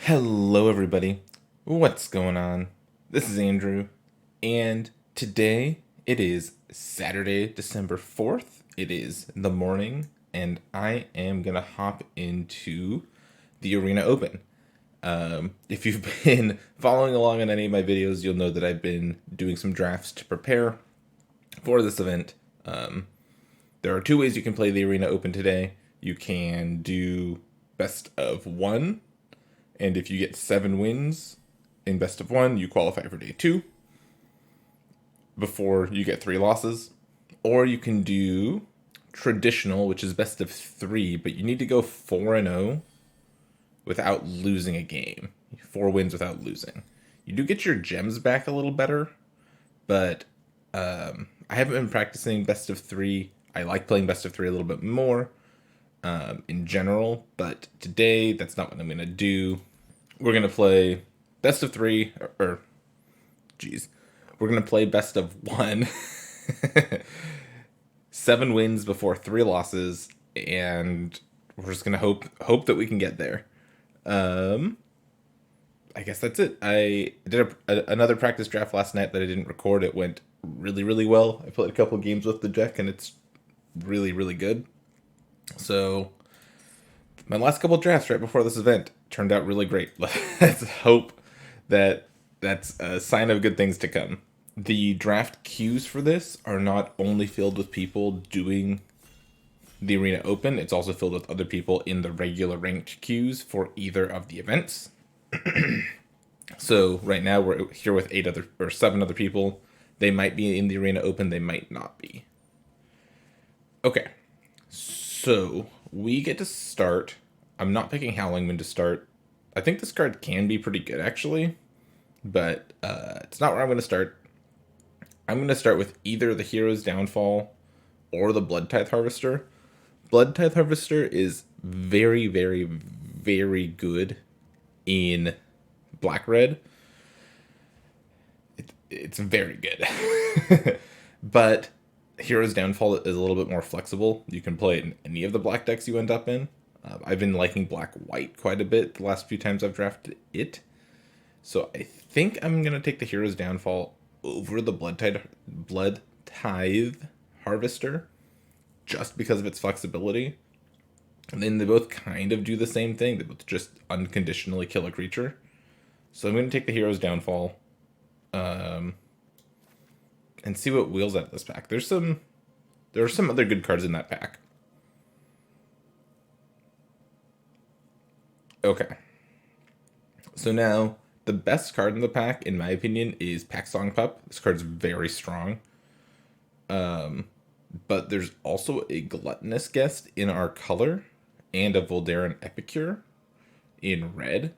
Hello, everybody. What's going on? This is Andrew, and today it is Saturday, December 4th. It is the morning, and I am going to hop into the Arena Open. If you've been following along on any of my videos, you'll know that I've been doing some drafts to prepare for this event. There are two ways you can play the Arena Open today. You can do best of one, and if you get 7 wins in best of one, you qualify for day two before you get 3 losses. Or you can do traditional, which is best of three, but you need to go 4-0 without losing a game. 4 wins without losing. You do get your gems back a little better, but I haven't been practicing best of three. I like playing best of three a little bit more in general, but today that's not what I'm going to do. We're going to play best of three, we're going to play best of one. 7 wins before 3 losses, and we're just going to hope that we can get there. I guess that's it. I did another practice draft last night that I didn't record. It went really, really well. I played a couple games with the deck, and it's really, really good. So, my last couple drafts right before this event turned out really great. Let's hope that that's a sign of good things to come. The draft queues for this are not only filled with people doing the Arena Open, it's also filled with other people in the regular ranked queues for either of the events. So right now we're here with 7 other people. They might be in the Arena Open, they might not be. Okay, so we get to start. I'm not picking Howling Wind to start. I think this card can be pretty good actually, but it's not where I'm going to start. I'm going to start with either the Hero's Downfall or the Blood Tithe Harvester. Blood Tithe Harvester is very, very, very good in black-red. It's very good. But Hero's Downfall is a little bit more flexible. You can play it in any of the black decks you end up in. I've been liking black-white quite a bit the last few times I've drafted it. So I think I'm going to take the Hero's Downfall over the Blood Tithe Harvester just because of its flexibility. And then they both kind of do the same thing. They both just unconditionally kill a creature. So I'm going to take the Hero's Downfall and see what wheels out of this pack. There are some other good cards in that pack. Okay. So now, the best card in the pack, in my opinion, is Pack Song Pup. This card's very strong. But there's also a Gluttonous Guest in our color, and a Voldaran Epicure in red.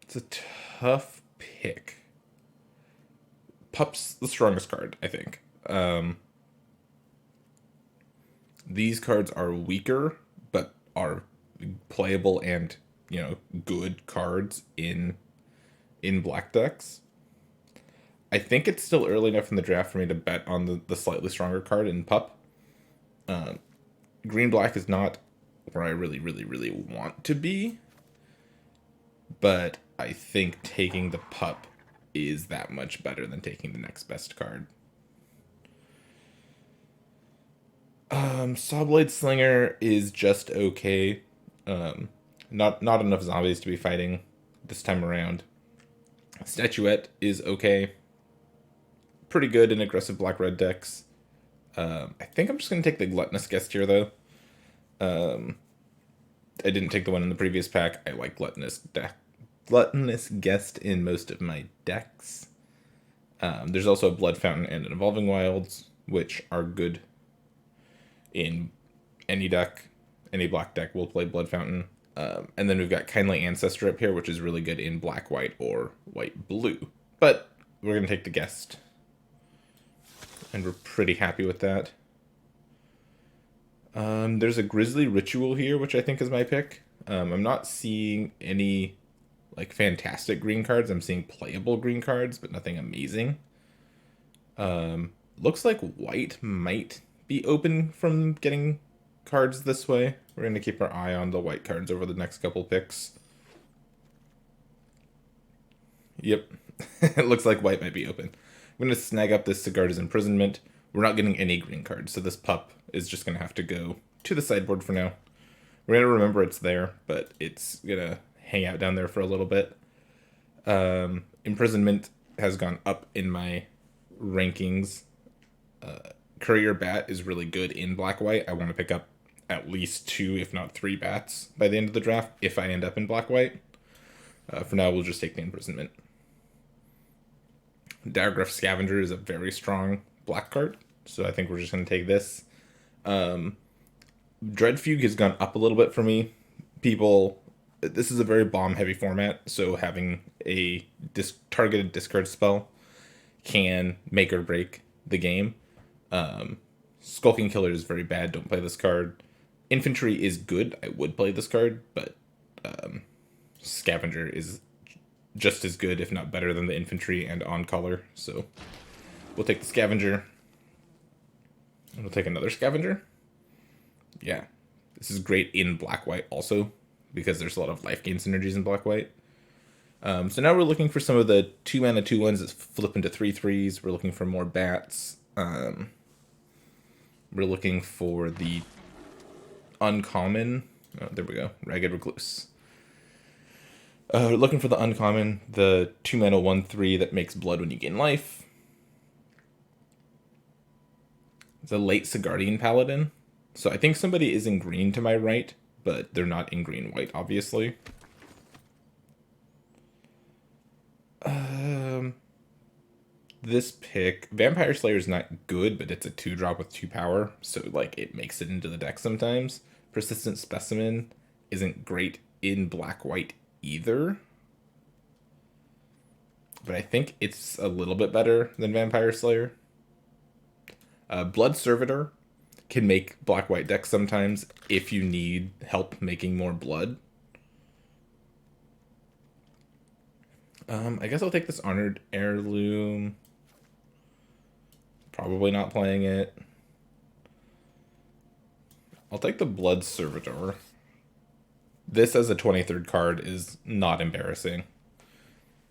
It's a tough pick. Pup's the strongest card, I think. These cards are weaker, but are playable and good cards in black decks. I think it's still early enough in the draft for me to bet on the slightly stronger card in Pup. Green black is not where I really, really, really want to be, but I think taking the Pup is that much better than taking the next best card. Sawblade Slinger is just okay. Not enough zombies to be fighting this time around. Statuette is okay. Pretty good in aggressive black-red decks. I think I'm just going to take the Gluttonous Guest here, though. I didn't take the one in the previous pack. I like Gluttonous Guest in most of my decks. There's also a Blood Fountain and an Evolving Wilds, which are good in any deck. Any black deck will play Blood Fountain. And then we've got Kindly Ancestor up here, which is really good in black-white or white-blue. But we're going to take the Guest. And we're pretty happy with that. There's a Grizzly Ritual here, which I think is my pick. I'm not seeing any fantastic green cards. I'm seeing playable green cards, but nothing amazing. Looks like white might be open from getting cards this way. We're going to keep our eye on the white cards over the next couple picks. Yep. It looks like white might be open. I'm going to snag up this Sigarda's Imprisonment. We're not getting any green cards, so this pup is just going to have to go to the sideboard for now. We're going to remember it's there, but it's going to hang out down there for a little bit. Imprisonment has gone up in my rankings. Courier Bat is really good in black-white. I want to pick up at least 2, if not 3 bats by the end of the draft if I end up in black-white. For now, we'll just take the Imprisonment. Diagraph Scavenger is a very strong black card, so I think we're just going to take this. Dreadfugue has gone up a little bit for me. This is a very bomb-heavy format, so having a targeted discard spell can make or break the game. Skulking Killer is very bad. Don't play this card. Infantry is good. I would play this card, but Scavenger is just as good, if not better, than the Infantry and on color. So we'll take the Scavenger. And we'll take another Scavenger. Yeah. This is great in black-white also, because there's a lot of life gain synergies in black-white. So now we're looking for some of the 2-mana 2/1s that flip into 3/3s. We're looking for more bats. We're looking for the uncommon. Oh, there we go. Ragged Recluse. We're looking for the uncommon, the 2-mana 1/3 that makes blood when you gain life. It's a late Sigardian Paladin. So I think somebody is in green to my right, but they're not in green-white, obviously. This pick, Vampire Slayer is not good, but it's a 2-drop with 2 power, so like it makes it into the deck sometimes. Persistent Specimen isn't great in black-white either, but I think it's a little bit better than Vampire Slayer. Blood Servitor can make black-white decks sometimes if you need help making more blood. I guess I'll take this Honored Heirloom. Probably not playing it. I'll take the Blood Servitor. This as a 23rd card is not embarrassing.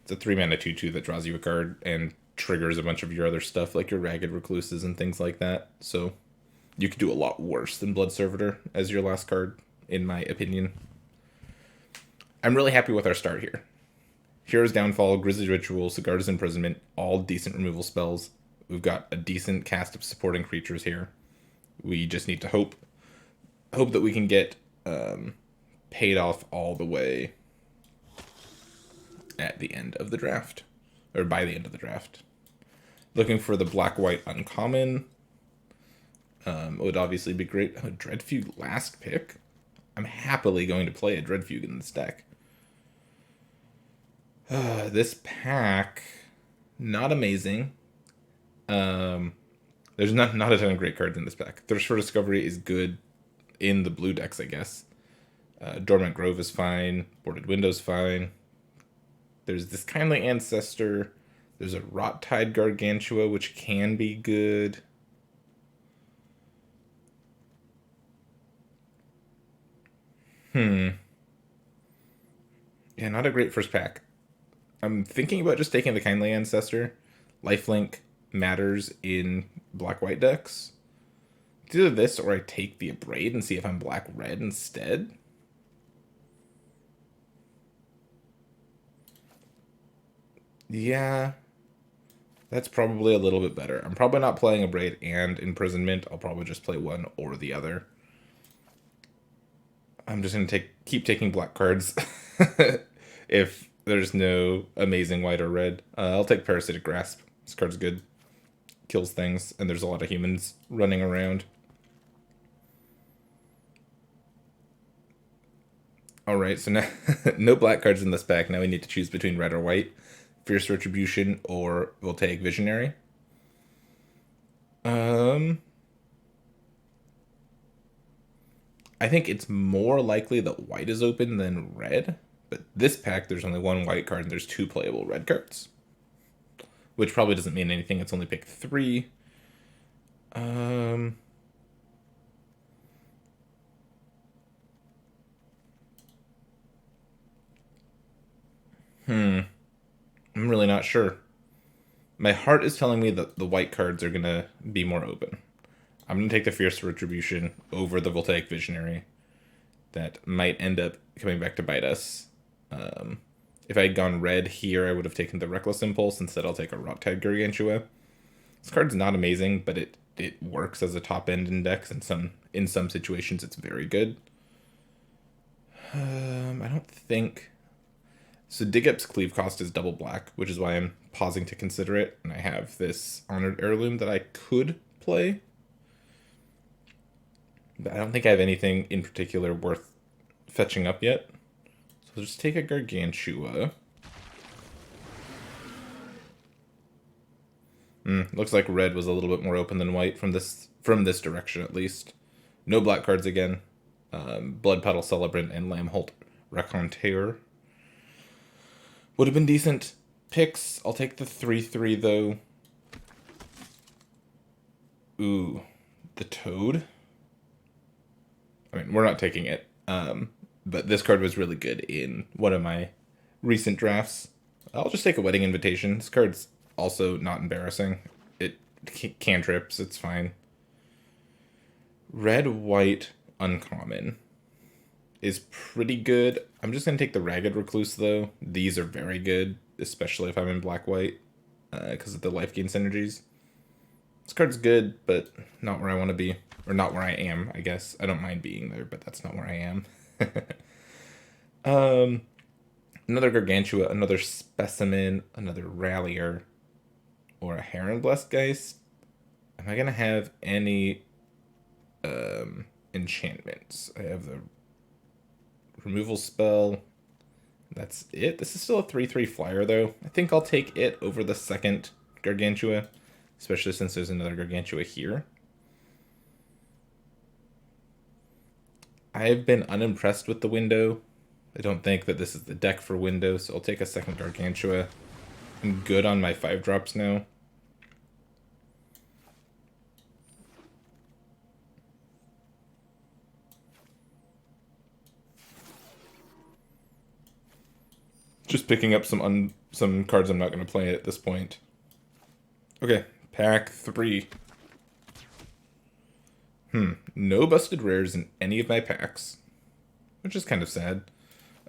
It's a 3-mana 2/2 that draws you a card and triggers a bunch of your other stuff, like your Ragged Recluses and things like that. So you could do a lot worse than Blood Servitor as your last card, in my opinion. I'm really happy with our start here. Hero's Downfall, Grizzly's Ritual, Sigarda's Imprisonment, all decent removal spells. We've got a decent cast of supporting creatures here. We just need to hope that we can get paid off all the way at the end of the draft, or by the end of the draft. Looking for the black-white uncommon. Would obviously be great. Oh, Dreadfugue last pick. I'm happily going to play a Dreadfugue in this deck. This pack, not amazing. There's not a ton of great cards in this pack. Thirst for Discovery is good in the blue decks, I guess. Dormant Grove is fine. Boarded Window's fine. There's this Kindly Ancestor. There's a Rot-Tide Gargantua, which can be good. Yeah, not a great first pack. I'm thinking about just taking the Kindly Ancestor. Lifelink matters in black-white decks. It's either this or I take the Abrade and see if I'm black-red instead. Yeah, that's probably a little bit better. I'm probably not playing Abrade and Imprisonment. I'll probably just play one or the other. I'm just going to keep taking black cards if there's no amazing white or red. I'll take Parasitic Grasp. This card's good. Kills things, and there's a lot of humans running around. Alright, so now no black cards in this pack. Now we need to choose between red or white. Fierce Retribution, or we'll take Visionary. I think it's more likely that white is open than red, but this pack there's only one white card and there's 2 playable red cards, which probably doesn't mean anything. It's only pick 3. I'm really not sure. My heart is telling me that the white cards are going to be more open. I'm going to take the Fierce Retribution over the Voltaic Visionary. That might end up coming back to bite us. If I had gone red here, I would have taken the Reckless Impulse. Instead, I'll take a Rot-Tide Gargantua. This card's not amazing, but it works as a top-end index. In some situations, it's very good. I don't think... So Dig Up's cleave cost is double black, which is why I'm pausing to consider it. And I have this Honored Heirloom that I could play. But I don't think I have anything in particular worth fetching up yet. So I'll just take a Gargantua. Looks like red was a little bit more open than white from this direction at least. No black cards again. Blood Petal Celebrant and Lamholt Raconteur. Would have been decent picks. I'll take the 3/3 though. Ooh, the Toad. I mean, we're not taking it. But this card was really good in one of my recent drafts. I'll just take a Wedding Invitation. This card's also not embarrassing. It cantrips, it's fine. Red, white, uncommon is pretty good. I'm just going to take the Ragged Recluse, though. These are very good, especially if I'm in black-white, because of the life gain synergies. This card's good, but not where I want to be. Or not where I am, I guess. I don't mind being there, but that's not where I am. Another Gargantua, another Specimen, another Rallier, or a Heron Blessed Geist. Am I going to have any enchantments? I have the removal spell. That's it. This is still a 3/3 flyer, though. I think I'll take it over the second Gargantua, especially since there's another Gargantua here. I've been unimpressed with the window. I don't think that this is the deck for window, so I'll take a second Gargantua. I'm good on my 5-drops now. Just picking up some cards I'm not going to play at this point. Okay, pack 3. No busted rares in any of my packs, which is kind of sad.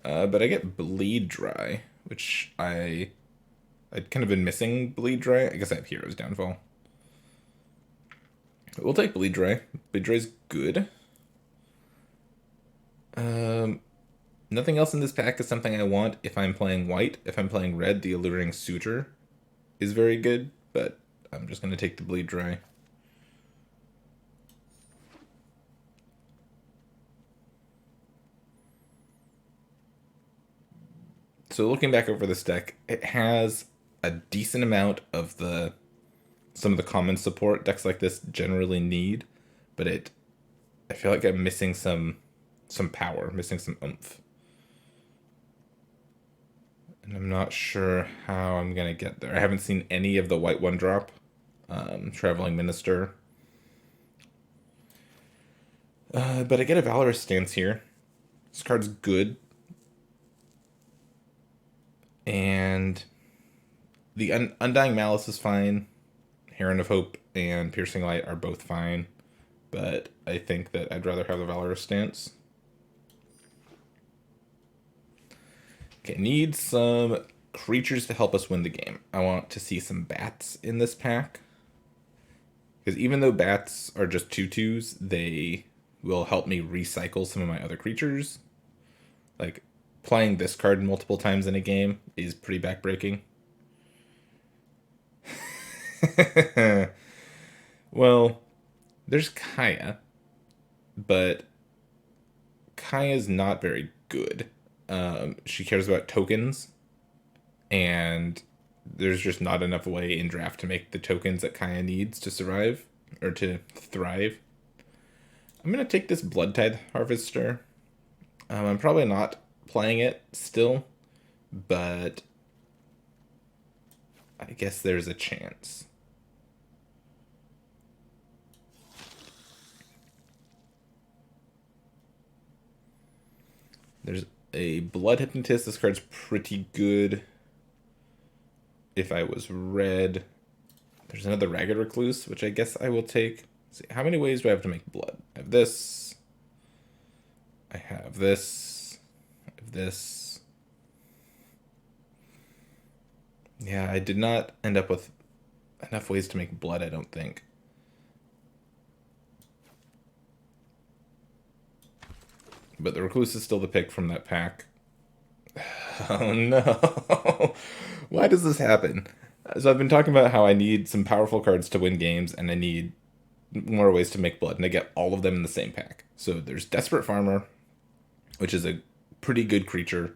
But I get Bleed Dry, which I'd kind of been missing Bleed Dry. I guess I have Hero's Downfall. We'll take Bleed Dry. Bleed Dry's good. Nothing else in this pack is something I want if I'm playing white. If I'm playing red, the Alluring Suitor is very good, but I'm just going to take the Bleed Dry. So looking back over this deck, it has a decent amount of some of the common support decks like this generally need, but I feel like I'm missing some power, missing some oomph. And I'm not sure how I'm going to get there. I haven't seen any of the white 1-drop, Traveling Minister. But I get a Valorous Stance here. This card's good. And the Undying Malice is fine. Heron of Hope and Piercing Light are both fine. But I think that I'd rather have the Valorous Stance. Okay, need some creatures to help us win the game. I want to see some bats in this pack. Because even though bats are just 2/2s, they will help me recycle some of my other creatures. Like, playing this card multiple times in a game is pretty backbreaking. Well, there's Kaya, but Kaya's not very good. She cares about tokens, and there's just not enough way in draft to make the tokens that Kaya needs to survive, or to thrive. I'm going to take this Blood Tithe Harvester. I'm probably not playing it still, but I guess there's a chance. a Blood Hypnotist. This card's pretty good. If I was red, there's another Ragged Recluse, which I guess I will take. Let's see, how many ways do I have to make blood? I have this. I have this. I have this. Yeah, I did not end up with enough ways to make blood, I don't think. But the Recluse is still the pick from that pack. Oh no. Why does this happen? So I've been talking about how I need some powerful cards to win games, and I need more ways to make blood, and I get all of them in the same pack. So there's Desperate Farmer, which is a pretty good creature.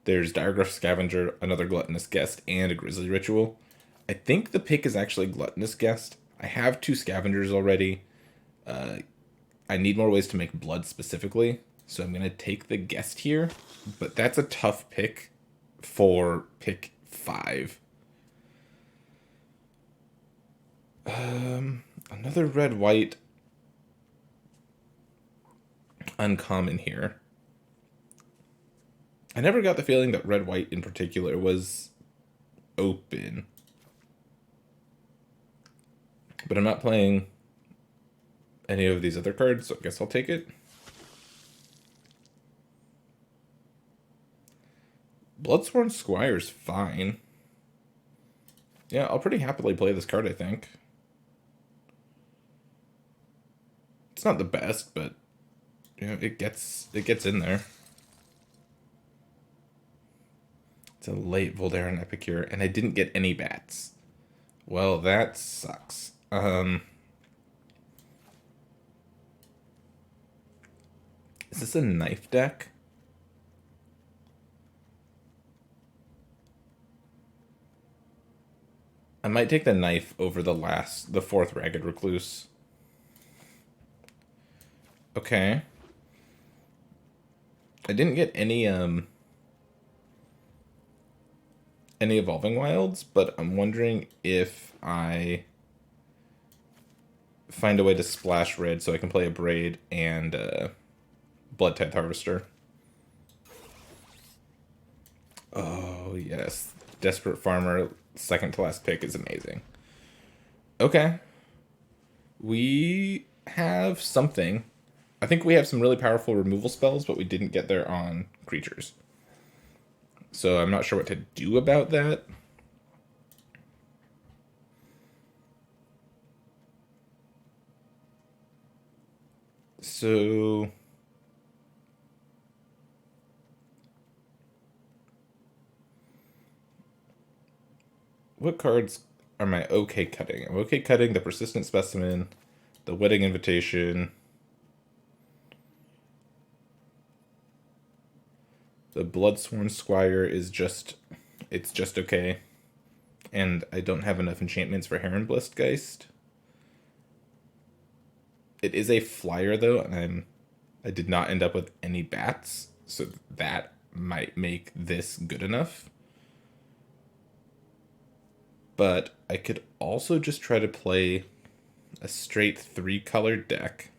There's Diregraph Scavenger, another Gluttonous Guest, and a Grizzly Ritual. I think the pick is actually Gluttonous Guest. I have 2 Scavengers already. I need more ways to make blood specifically, so I'm going to take the Guest here, but that's a tough pick for pick 5. Another red-white uncommon here. I never got the feeling that red-white in particular was open. But I'm not playing any of these other cards, so I guess I'll take it. Bloodsworn Squire's fine. Yeah, I'll pretty happily play this card, I think. It's not the best, but you know, it gets in there. It's a late Voldarin Epicure, and I didn't get any bats. Well, that sucks. Is this a knife deck? I might take the knife over the 4th Ragged Recluse. Okay. I didn't get any Evolving Wilds, but I'm wondering if I find a way to splash red so I can play a Braid and Blood Tithe Harvester. Oh, yes. Desperate Farmer, second to last pick, is amazing. Okay. We have something. I think we have some really powerful removal spells, but we didn't get there on creatures. So I'm not sure what to do about that. So what cards are my okay cutting? I'm okay cutting the Persistent Specimen, the Wedding Invitation, the Bloodsworn Squire is just, it's just okay. And I don't have enough enchantments for Heron Blistgeist. It is a flyer though, and I did not end up with any bats, so that might make this good enough. But I could also just try to play a straight 3-color deck.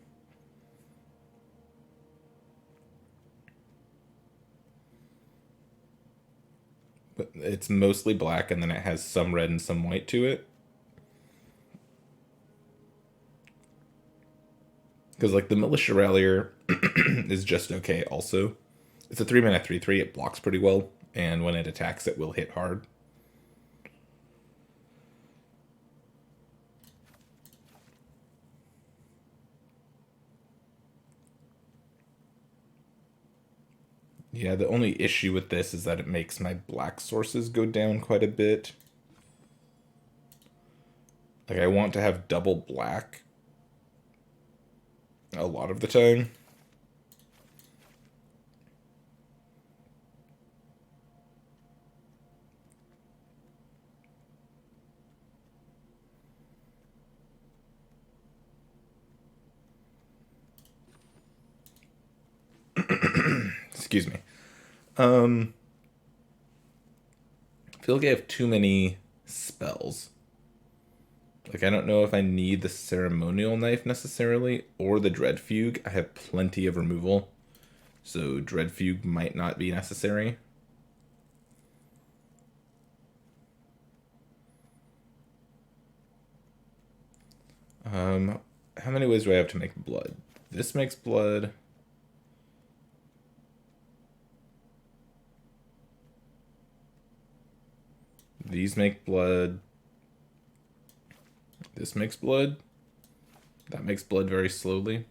But it's mostly black, and then it has some red and some white to it. Because, like, the Militia Rallier is just okay also. It's a 3-mana 3/3, it blocks pretty well, and when it attacks, it will hit hard. Yeah, the only issue with this is that it makes my black sources go down quite a bit. Like, I want to have double black a lot of the time. Excuse me. I feel like I have too many spells. Like, I don't know if I need the Ceremonial Knife necessarily, or the Dread Fugue. I have plenty of removal. So Dread Fugue might not be necessary. How many ways do I have to make blood? This makes blood. These make blood. This makes blood. That makes blood very slowly.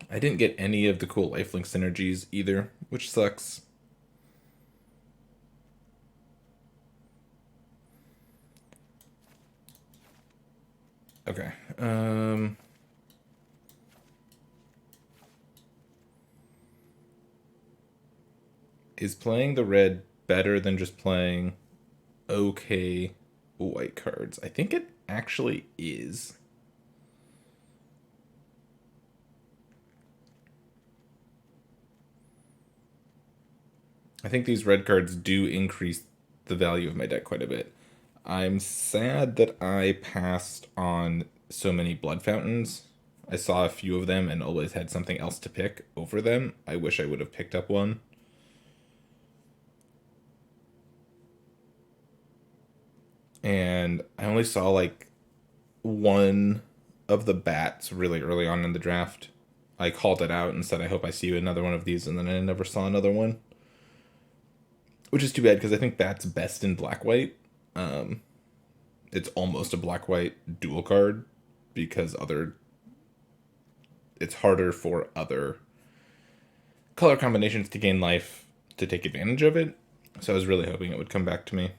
I didn't get any of the cool lifelink synergies either, which sucks. Okay. Is playing the red better than just playing okay white cards? I think it actually is. I think these red cards do increase the value of my deck quite a bit. I'm sad that I passed on so many blood fountains. I saw a few of them and always had something else to pick over them. I wish I would have picked up one. And I only saw like one of the bats really early on in the draft. I called it out and said, I hope I see another one of these, and then I never saw another one. Which is too bad because I think bat's best in black white. It's almost a black white dual card because it's harder for other color combinations to gain life to take advantage of it. So I was really hoping it would come back to me.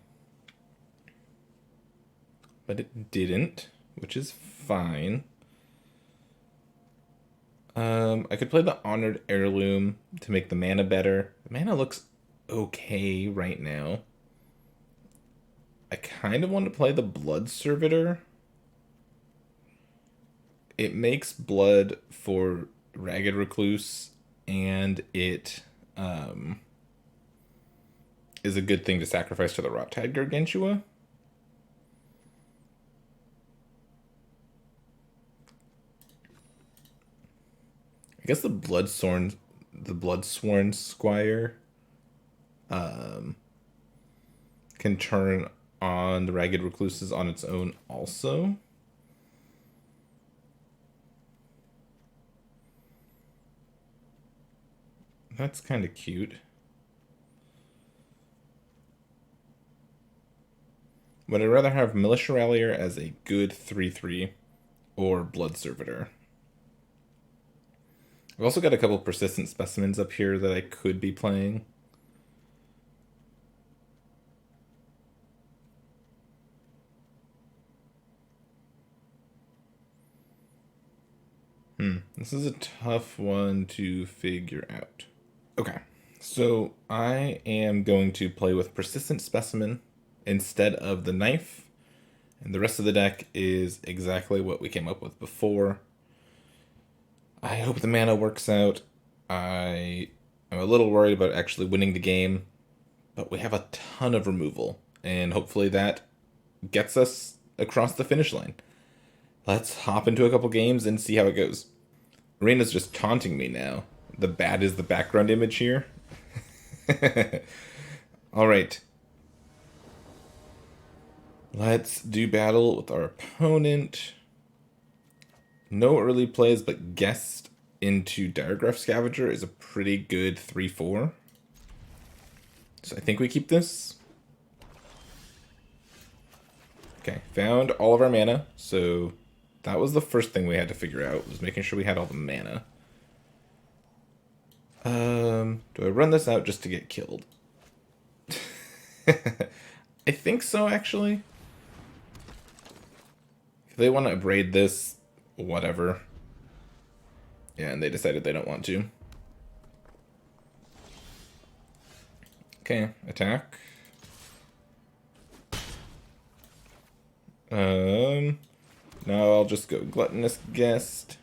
But it didn't, which is fine. I could play the Honored Heirloom to make the mana better. The mana looks okay right now. I kind of want to play the Blood Servitor. It makes blood for Ragged Recluse, and it is a good thing to sacrifice to the Rot-Tide Gargantua. I guess the Bloodsworn Squire can turn on the Ragged Recluses on its own also. That's kind of cute. Would I rather have Militia Rallier as a good 3/3 or Blood Servitor? I've also got a couple persistent specimens up here that I could be playing. This is a tough one to figure out. Okay, so I am going to play with Persistent Specimen instead of the knife, and the rest of the deck is exactly what we came up with before. I hope the mana works out. I am a little worried about actually winning the game, but we have a ton of removal, and hopefully that gets us across the finish line. Let's hop into a couple games and see how it goes. Arena's just taunting me now. The bat is the background image here. Alright. Let's do battle with our opponent. No early plays, but guessed into Diregraph Scavenger is a pretty good 3/4. So I think we keep this. Okay, found all of our mana, so that was the first thing we had to figure out, was making sure we had all the mana. Do I run this out just to get killed? I think so, actually. If they want to abrade this, whatever. Yeah, and they decided they don't want to. Okay, attack. No, I'll just go Gluttonous Guest.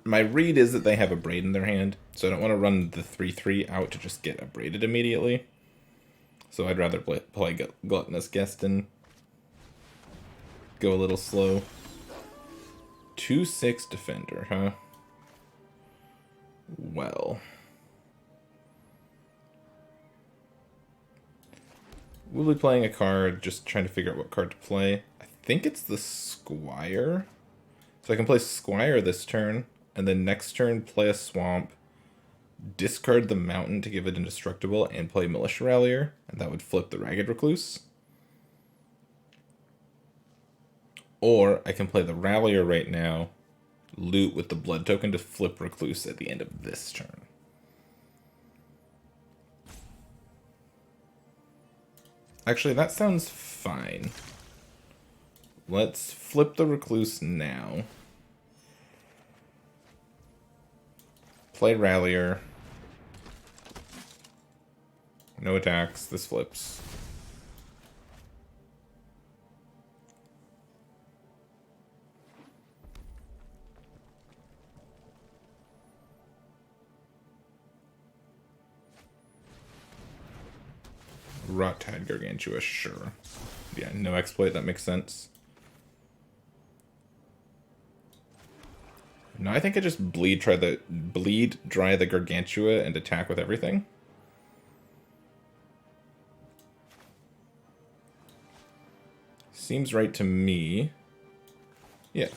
My read is that they have a braid in their hand, so I don't want to run the 3/3 out to just get abraded immediately. So I'd rather play Gluttonous Guest and go a little slow. 2/6 defender, huh? Well. We'll be playing a card, just trying to figure out what card to play. I think it's the Squire. So I can play Squire this turn, and then next turn play a Swamp, discard the Mountain to give it indestructible, and play Militia Rallier, and that would flip the Ragged Recluse. Or I can play the Rallier right now, loot with the Blood token to flip Recluse at the end of this turn. Actually, that sounds fine. Let's flip the Recluse now. Play Rallier. No attacks. This flips. Rot-Tide Gargantua, sure. Yeah, no exploit, that makes sense. No, I think I just bleed dry the Gargantua and attack with everything. Seems right to me. Yeah.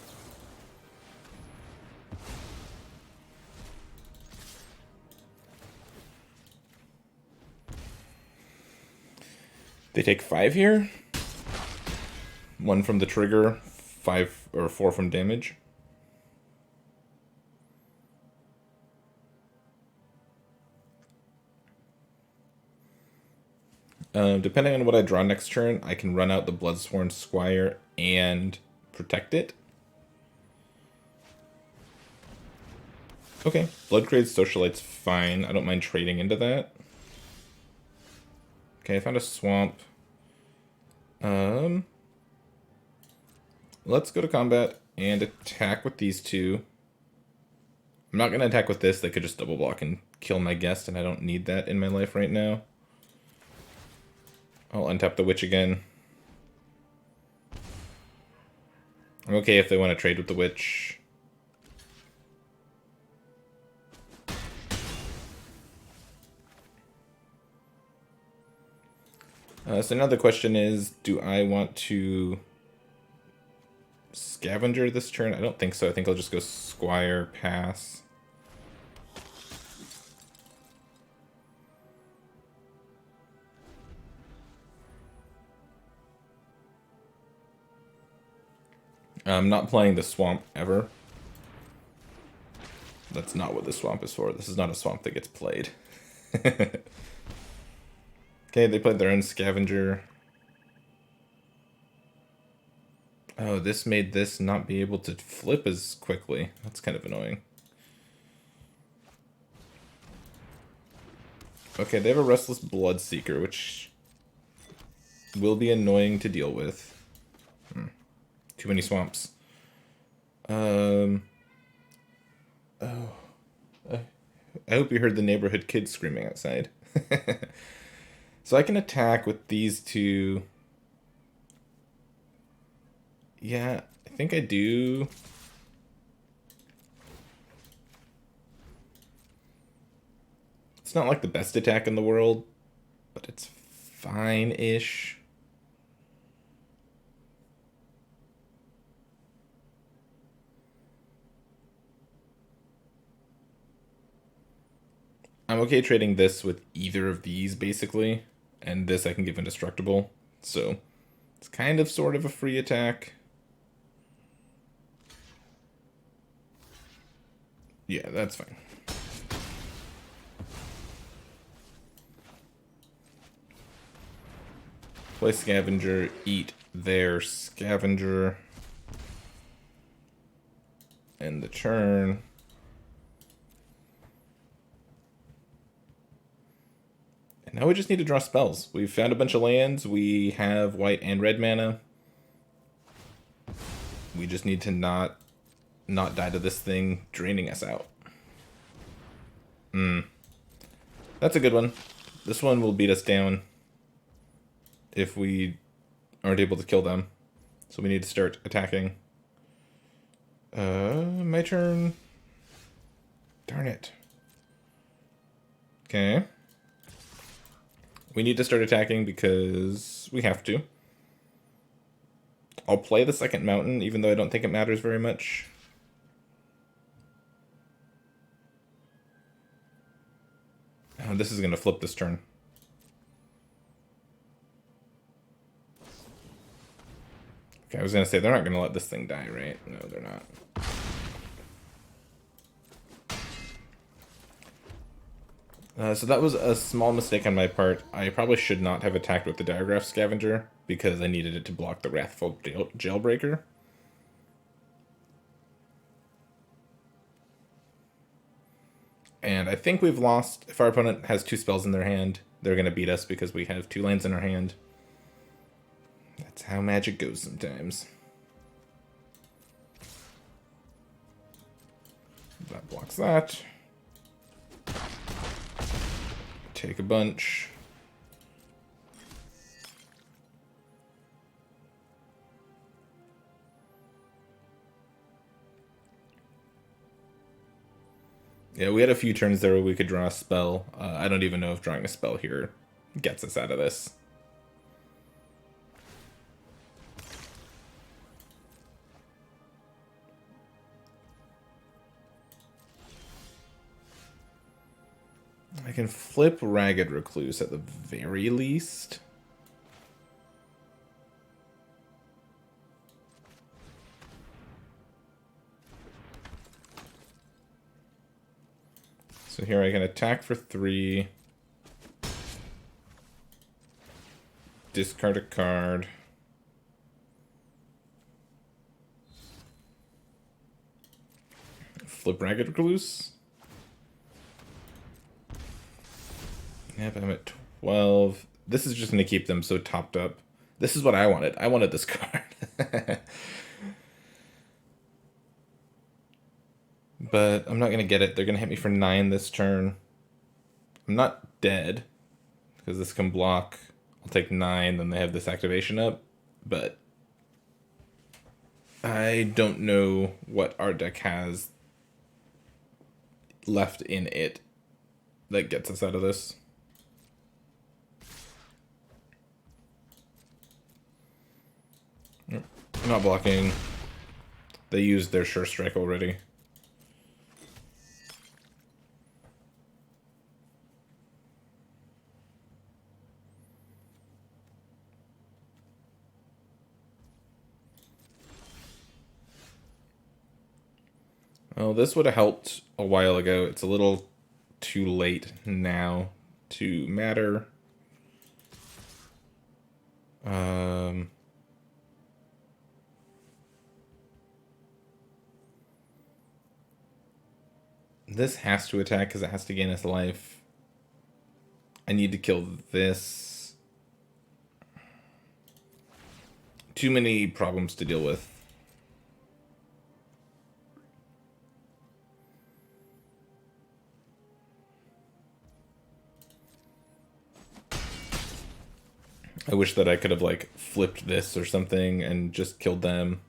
They take 5 here. 1 from the trigger, 5 or 4 from damage. Depending on what I draw next turn, I can run out the Bloodsworn Squire and protect it. Okay, Bloodcrade's Socialite's fine. I don't mind trading into that. Okay, I found a Swamp. Let's go to combat and attack with these two. I'm not going to attack with this. They could just double block and kill my guest, and I don't need that in my life right now. I'll untap the Witch again. I'm okay if they want to trade with the Witch. So now the question is, do I want to Scavenger this turn? I don't think so. I think I'll just go Squire, pass. I'm not playing the Swamp ever. That's not what the Swamp is for. This is not a Swamp that gets played. Okay, they played their own Scavenger. Oh, this made this not be able to flip as quickly. That's kind of annoying. Okay, they have a Restless Bloodseeker, which will be annoying to deal with. Too many swamps. Oh. I hope you heard the neighborhood kids screaming outside. So I can attack with these two. Yeah, I think I do. It's not like the best attack in the world, but it's fine-ish. I'm okay trading this with either of these, basically. And this I can give indestructible. So, it's kind of sort of a free attack. Yeah, that's fine. Play Scavenger, eat their Scavenger. End the turn. And now we just need to draw spells. We've found a bunch of lands. We have white and red mana. We just need to not die to this thing draining us out. That's a good one. This one will beat us down if we aren't able to kill them. So we need to start attacking. My turn. Darn it. Okay. We need to start attacking because we have to. I'll play the second mountain, even though I don't think it matters very much. Oh, this is going to flip this turn. Okay, I was going to say, they're not going to let this thing die, right? No, they're not. So that was a small mistake on my part. I probably should not have attacked with the Diagraph Scavenger, because I needed it to block the Wrathful Jailbreaker. And I think we've lost. If our opponent has 2 spells in their hand, they're going to beat us because we have 2 lands in our hand. That's how Magic goes sometimes. That blocks that. Take a bunch. Yeah, we had a few turns there where we could draw a spell. I don't even know if drawing a spell here gets us out of this. I can flip Ragged Recluse at the very least. So here I can attack for 3. Discard a card. Flip Ragged Recluse. Yep, I'm at 12. This is just going to keep them so topped up. This is what I wanted. I wanted this card. But I'm not going to get it. They're going to hit me for 9 this turn. I'm not dead, because this can block. I'll take 9, then they have this activation up. But I don't know what our deck has left in it that gets us out of this. Not blocking. They used their Sure Strike already. Well, this would have helped a while ago. It's a little too late now to matter. This has to attack because it has to gain its life. I need to kill this. Too many problems to deal with. I wish that I could have, like, flipped this or something and just killed them.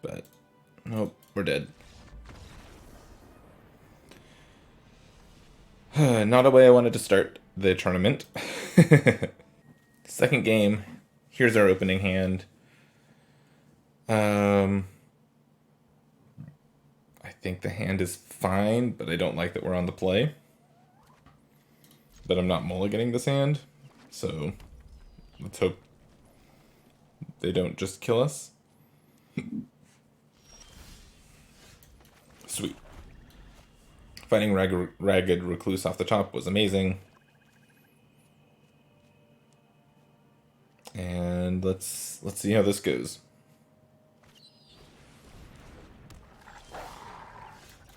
But, nope, we're dead. Not a way I wanted to start the tournament. Second game. Here's our opening hand. I think the hand is fine, but I don't like that we're on the play. But I'm not mulliganing this hand, so let's hope they don't just kill us. Sweet. Fighting Ragged Recluse off the top was amazing. And let's see how this goes.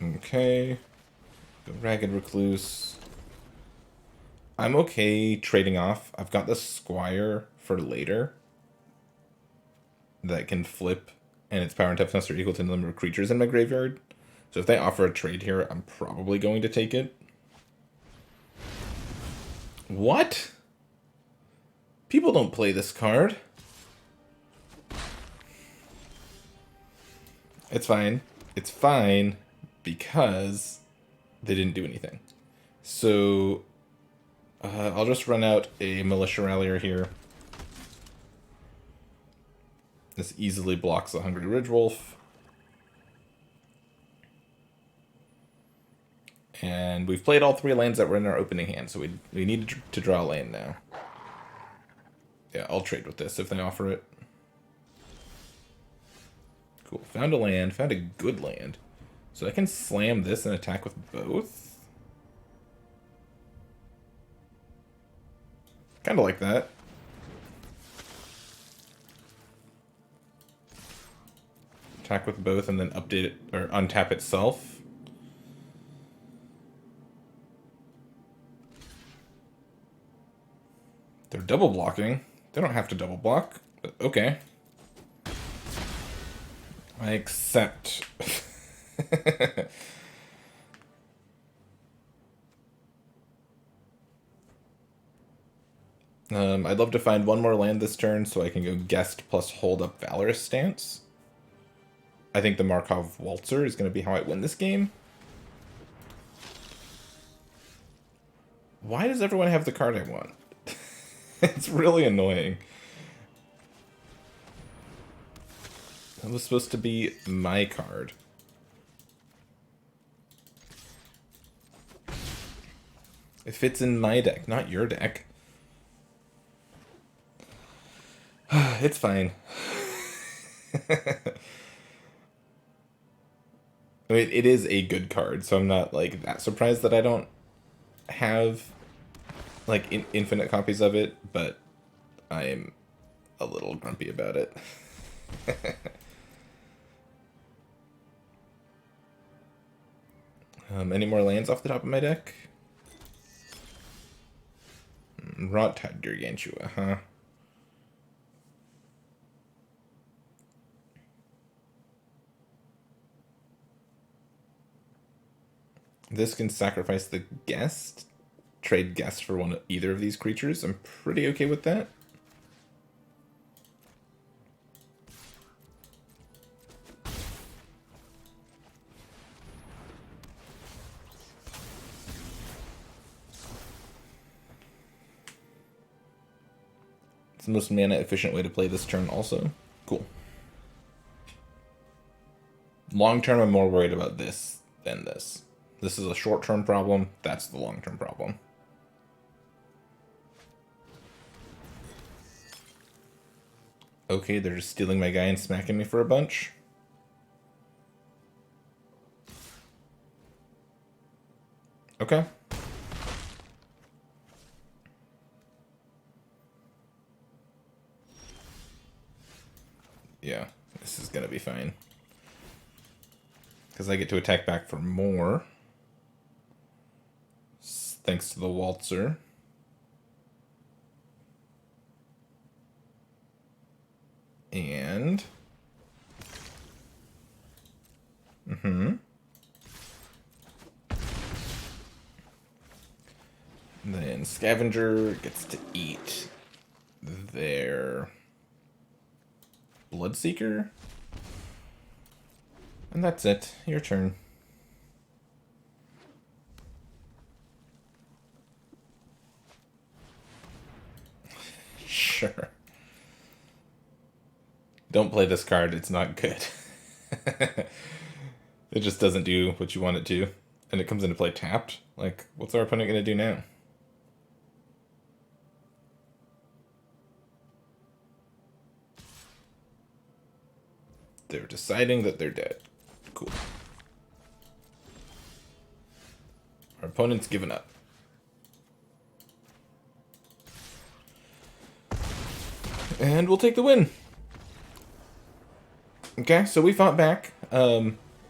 Okay. The Ragged Recluse. I'm okay trading off. I've got the Squire for later that can flip, and its power and toughness are equal to the number of creatures in my graveyard. So if they offer a trade here, I'm probably going to take it. What? People don't play this card. It's fine. It's fine because they didn't do anything. So I'll just run out a Militia Rallier here. This easily blocks the Hungry Ridgewolf. And we've played all 3 lands that were in our opening hand, so we need to draw a land now. Yeah, I'll trade with this if they offer it. Cool. Found a land. Found a good land. So I can slam this and attack with both? Kind of like that. Attack with both and then update it, or untap itself. They're double blocking. They don't have to double block, but okay. I accept. I'd love to find one more land this turn so I can go guest plus hold up Valorous stance. I think the Markov Waltzer is going to be how I win this game. Why does everyone have the card I want? It's really annoying. That was supposed to be my card. It fits in my deck, not your deck. It's fine. I mean, it is a good card, so I'm not, like, that surprised that I don't have, like, infinite copies of it, but I'm a little grumpy about it. Any more lands off the top of my deck? Rot-Tide Gargantua, huh? This can sacrifice the guest. Trade guest for either of these creatures. I'm pretty okay with that. It's the most mana efficient way to play this turn also. Cool. Long term, I'm more worried about this than this. This is a short-term problem. That's the long-term problem. Okay, they're just stealing my guy and smacking me for a bunch. Okay. Yeah, this is gonna be fine. Because I get to attack back for more. Thanks to the Waltzer. And... Then Scavenger gets to eat their Bloodseeker. And that's it. Your turn. Sure. Don't play this card. It's not good. It just doesn't do what you want it to. And it comes into play tapped. Like, what's our opponent going to do now? They're deciding that they're dead. Cool. Our opponent's given up. And we'll take the win. Okay, so we fought back.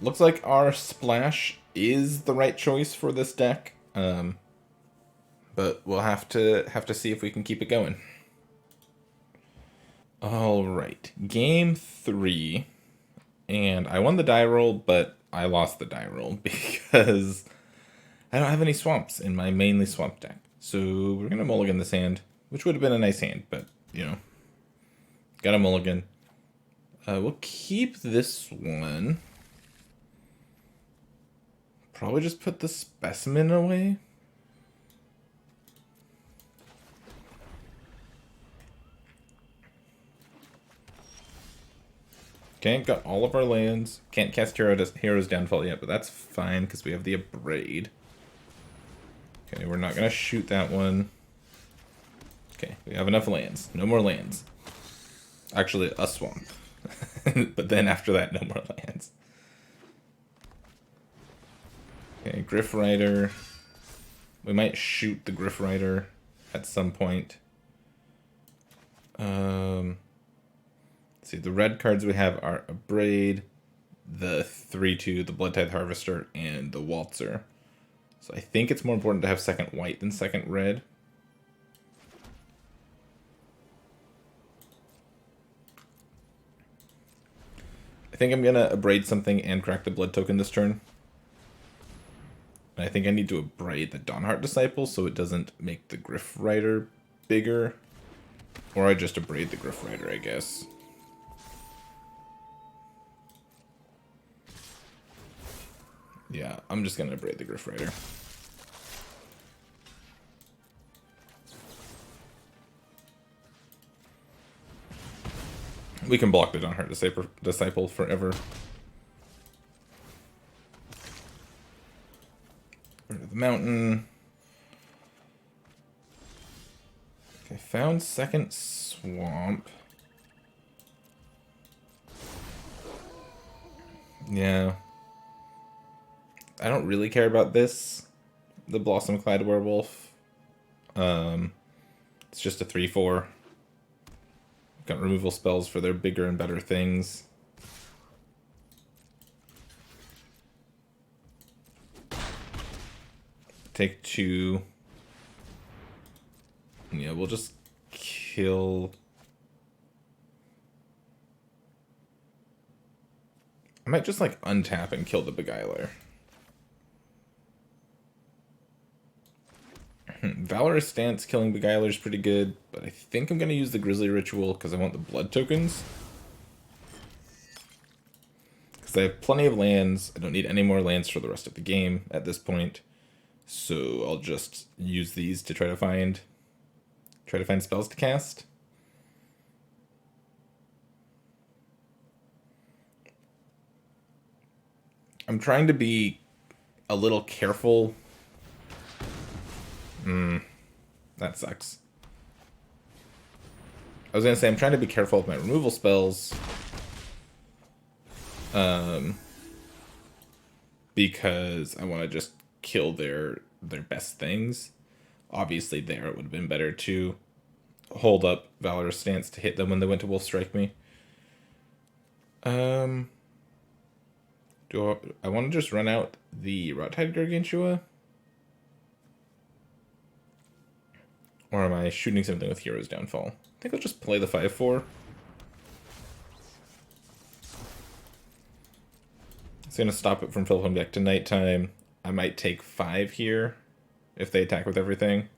Looks like our splash is the right choice for this deck. But we'll have to see if we can keep it going. All right, game 3. And I won the die roll, but I lost the die roll because I don't have any swamps in my mainly swamp deck. So we're going to mulligan this hand, which would have been a nice hand, but, you know, got a mulligan. We'll keep this one. Probably just put the specimen away. Okay, got all of our lands. Can't cast Hero's Downfall yet, but that's fine because we have the Abrade. Okay, we're not going to shoot that one. Okay, we have enough lands. No more lands. Actually, a swamp. But then after that, no more lands. Okay, Griff Rider. We might shoot the Griff Rider at some point. See, the red cards we have are Abrade, the 3/2, the Blood Tithe Harvester, and the Waltzer. So I think it's more important to have second white than second red. I think I'm going to Abrade something and crack the Blood Token this turn. And I think I need to Abrade the Dawnheart Disciple so it doesn't make the Griff Rider bigger. Or I just Abrade the Griff Rider, I guess. Yeah, I'm just going to Abrade the Griff Rider. We can block the Dawnheart Disciple forever. Rid of the mountain. Okay, found second swamp. Yeah. I don't really care about this. The Blossom Clad Werewolf. It's just a 3/4. Got removal spells for their bigger and better things. Take 2. Yeah, we'll just kill... I might just, like, untap and kill the Beguiler. Valorous Stance killing Beguiler is pretty good, but I think I'm going to use the Grizzly Ritual because I want the blood tokens. Because I have plenty of lands. I don't need any more lands for the rest of the game at this point. So I'll just use these to try to find spells to cast. I'm trying to be a little careful. That sucks. I was gonna say I'm trying to be careful with my removal spells. Because I want to just kill their best things. Obviously there it would have been better to hold up Valorous Stance to hit them when they went to Wolf Strike me. Do I want to just run out the Rottide Gargantua? Or am I shooting something with Hero's Downfall? I think I'll just play the 5/4. It's going to stop it from filtering back to nighttime. I might take 5 here if they attack with everything.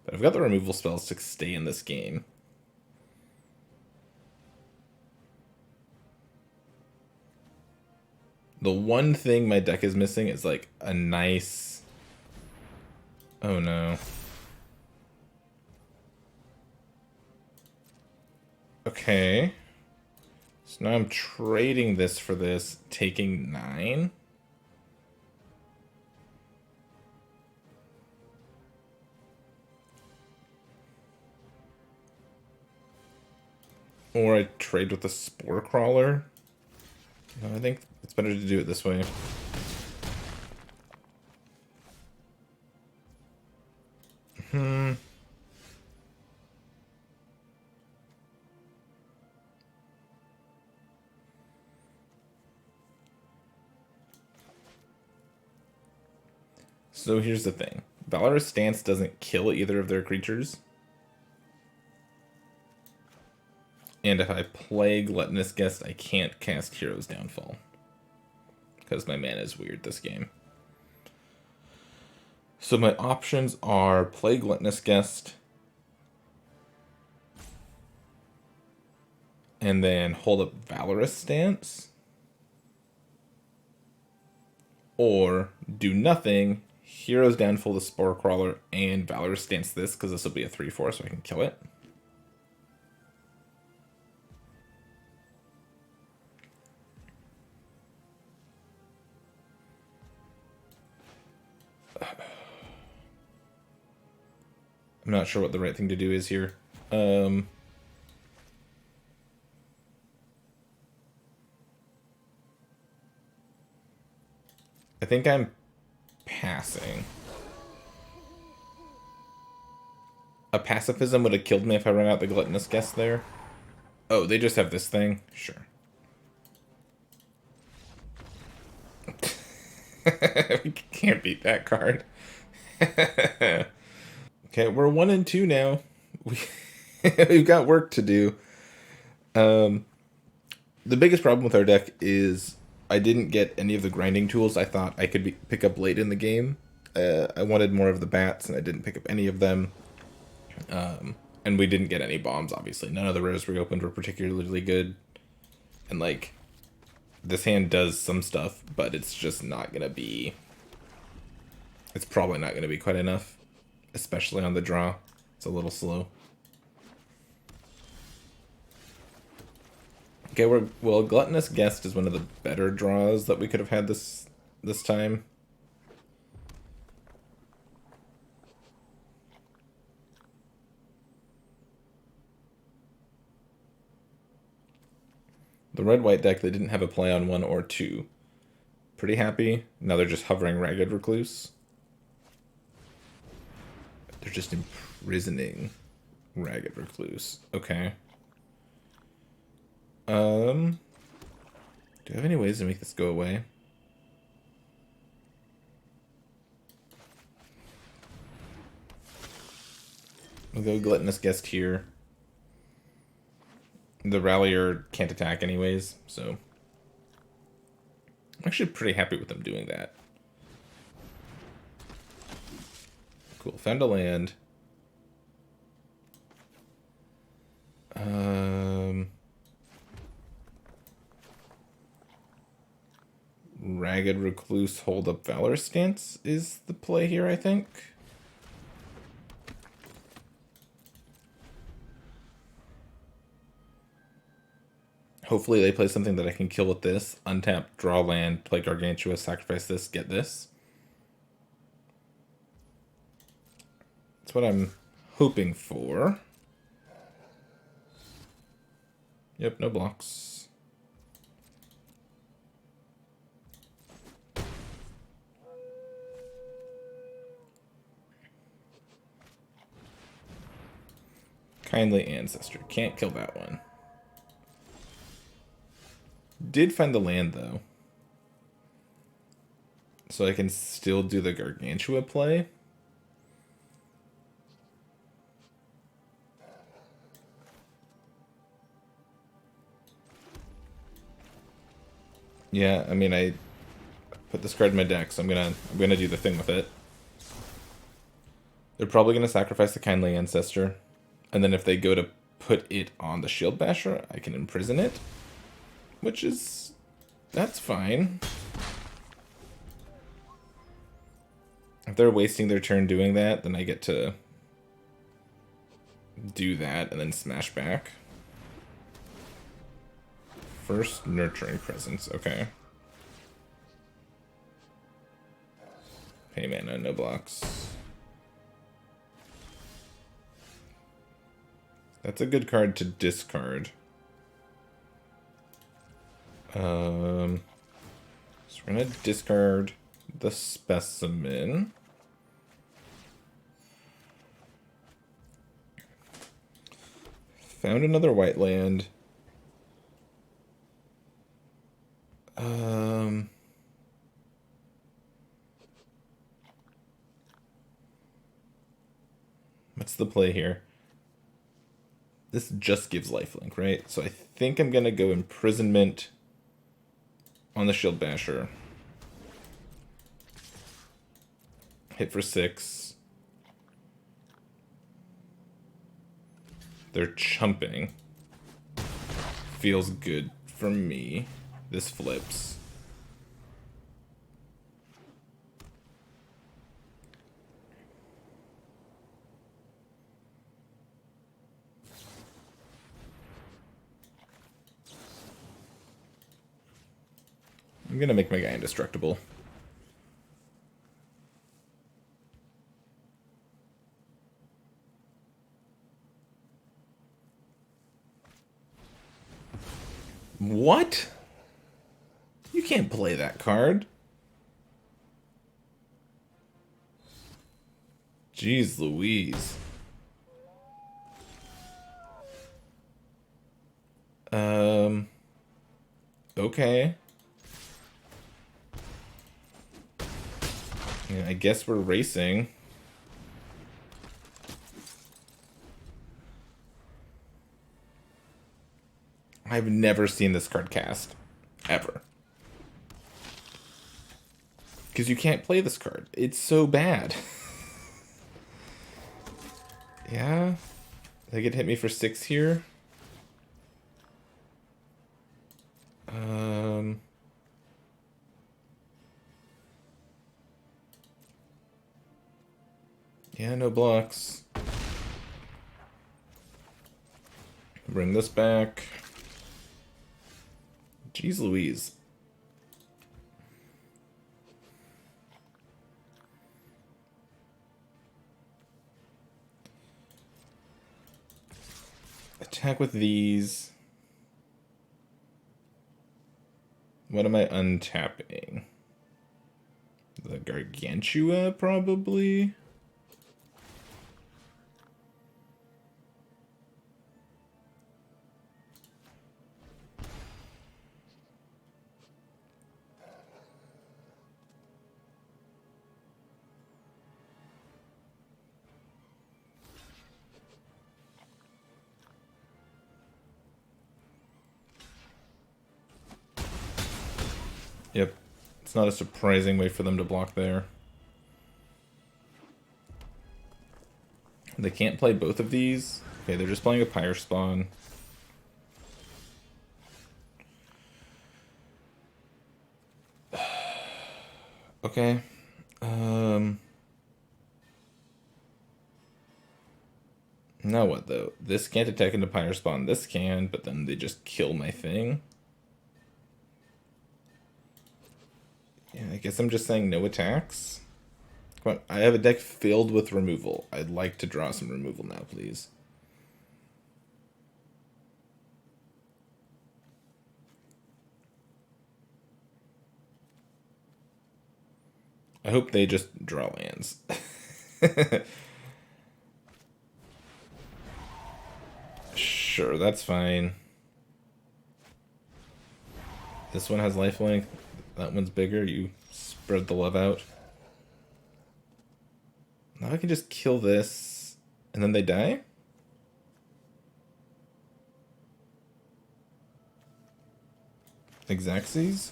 But I've got the removal spells to stay in this game. The one thing my deck is missing is like a nice... Oh no. Okay. So now I'm trading this for this, taking 9. Or I trade with the Spore Crawler. No, I think it's better to do it this way. So here's the thing. Valorous Stance doesn't kill either of their creatures. And if I play Gluttonous Guest, I can't cast Hero's Downfall. Because my mana is weird this game. So my options are play Gluttonous Guest. And then hold up Valorous Stance. or do nothing, Heroes Downfall the Spore Crawler, and Valor's Stance this, because this will be a 3/4, so I can kill it. I'm not sure what the right thing to do is here. I think I'm passing. A pacifism would have killed me if I ran out the Gluttonous Guest there. Oh, they just have this thing? Sure. We can't beat that card. Okay, we're 1 and 2 now. We've got work to do. The biggest problem with our deck is I didn't get any of the grinding tools I thought I could pick up late in the game. I wanted more of the bats, and I didn't pick up any of them. And we didn't get any bombs, obviously. None of the rares we opened were particularly good. And, like, this hand does some stuff, but it's just not going to be... It's probably not going to be quite enough. Especially on the draw. It's a little slow. Okay, well, Gluttonous Guest is one of the better draws that we could have had this time. The red-white deck, they didn't have a play on 1 or 2. Pretty happy. Now they're just hovering Ragged Recluse. They're just imprisoning Ragged Recluse. Okay. Do I have any ways to make this go away? We'll go Gluttonous Guest here. The Rallier can't attack anyways, so... I'm actually pretty happy with them doing that. Cool, found a land. Ragged Recluse hold up Valor Stance is the play here, I think. Hopefully they play something that I can kill with this. Untap, draw land, play Gargantua, sacrifice this, get this. That's what I'm hoping for. Yep, no blocks. Kindly Ancestor. Can't kill that one. Did find the land, though. So I can still do the Gargantua play. Yeah, I mean, I put this card in my deck, so I'm gonna do the thing with it. They're probably gonna sacrifice the Kindly Ancestor, and then if they go to put it on the Shield Basher, I can imprison it, which is... that's fine. If they're wasting their turn doing that, then I get to do that and then smash back. First Nurturing Presence, okay. Pay mana, no blocks. That's a good card to discard. So we're gonna discard the Specimen. Found another white land. What's the play here? This just gives lifelink, right? So I think I'm gonna go Imprisonment on the Shield Basher. Hit for 6. They're chumping. Feels good for me. This flips. I'm gonna make my guy indestructible. What? You can't play that card. Jeez Louise. Okay. Yeah, I guess we're racing. I've never seen this card cast. Ever. Because you can't play this card. It's so bad. Yeah? They could hit me for 6 here. Yeah, no blocks. Bring this back. Jeez Louise. Attack with these. What am I untapping? The Gargantua, probably? Yep. It's not a surprising way for them to block there. They can't play both of these. Okay, they're just playing a Pyre Spawn. Okay. Now what, though? This can't attack into Pyre Spawn. This can, but then they just kill my thing. Yeah, I guess I'm just saying no attacks. Come on, I have a deck filled with removal. I'd like to draw some removal now, please. I hope they just draw lands. Sure, that's fine. This one has lifelink. That one's bigger. You spread the love out. Now I can just kill this, and then they die? Xaxes?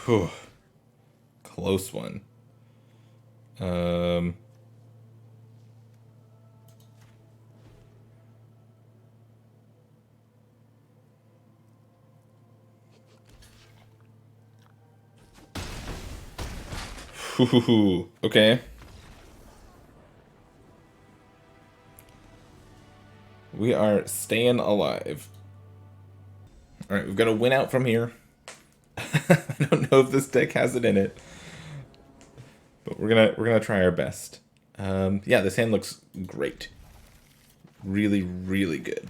Whew. Close one. Okay. We are staying alive. Alright, we've got to win out from here. I don't know if this deck has it in it. But we're gonna try our best. Yeah, this hand looks great. Really, really good.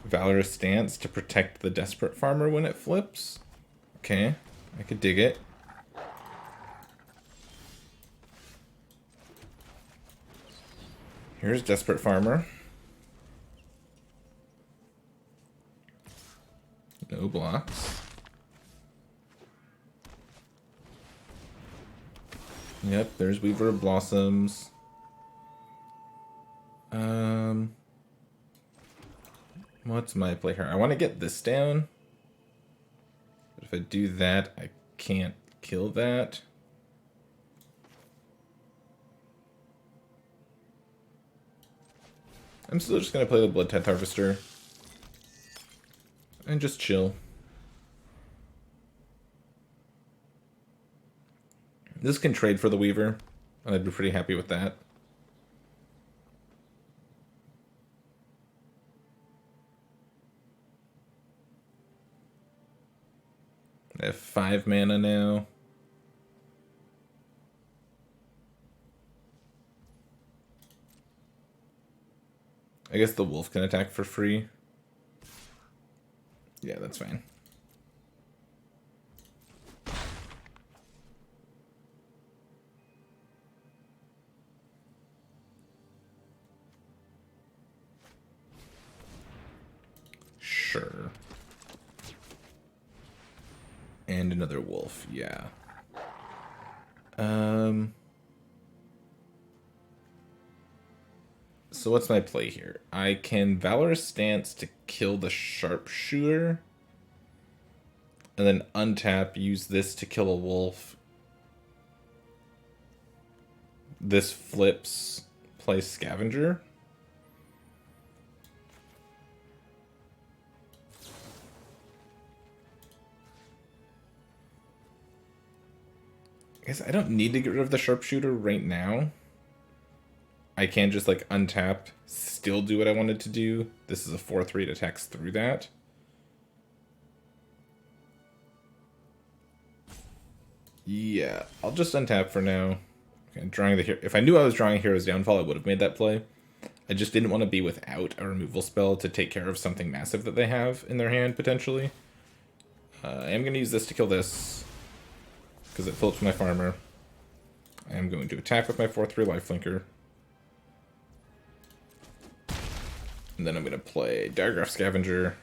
Valorous Stance to protect the Desperate Farmer when it flips. Okay, I could dig it. Here's Desperate Farmer. No blocks. Yep, there's Weaver of Blossoms. What's my play here? I want to get this down. But if I do that, I can't kill that. I'm still just going to play the Blood Tithe Harvester. And just chill. This can trade for the Weaver, and I'd be pretty happy with that. I have 5 mana now. I guess the wolf can attack for free. Yeah, that's fine. Sure. And another wolf, yeah. So what's my play here? I can Valorous Stance to kill the Sharpshooter, and then untap, use this to kill a wolf. This flips, play Scavenger. I guess I don't need to get rid of the Sharpshooter right now. I can just like untap, still do what I wanted to do. This is a 4/3, it attacks through that. Yeah, I'll just untap for now. Okay, drawing the if I knew I was drawing Hero's Downfall, I would have made that play. I just didn't want to be without a removal spell to take care of something massive that they have in their hand, potentially. I am going to use this to kill this, because it flips my farmer. I am going to attack with my 4/3 lifelinker. And then I'm going to play Diregraph Scavenger.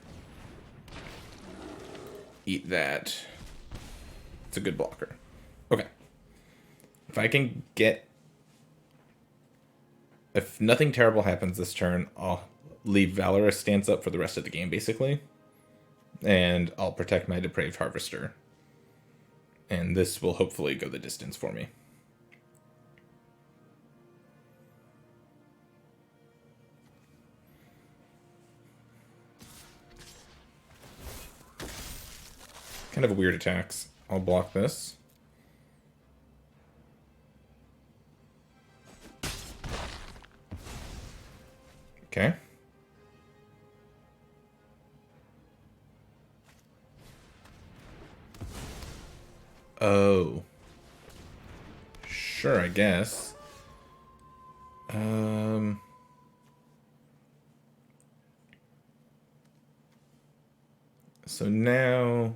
Eat that. It's a good blocker. Okay. If I can get... If nothing terrible happens this turn, I'll leave Valorous Stance up for the rest of the game, basically. And I'll protect my Depraved Harvester. And this will hopefully go the distance for me. Kind of weird attacks. I'll block this. Okay. Oh. Sure, I guess. So now...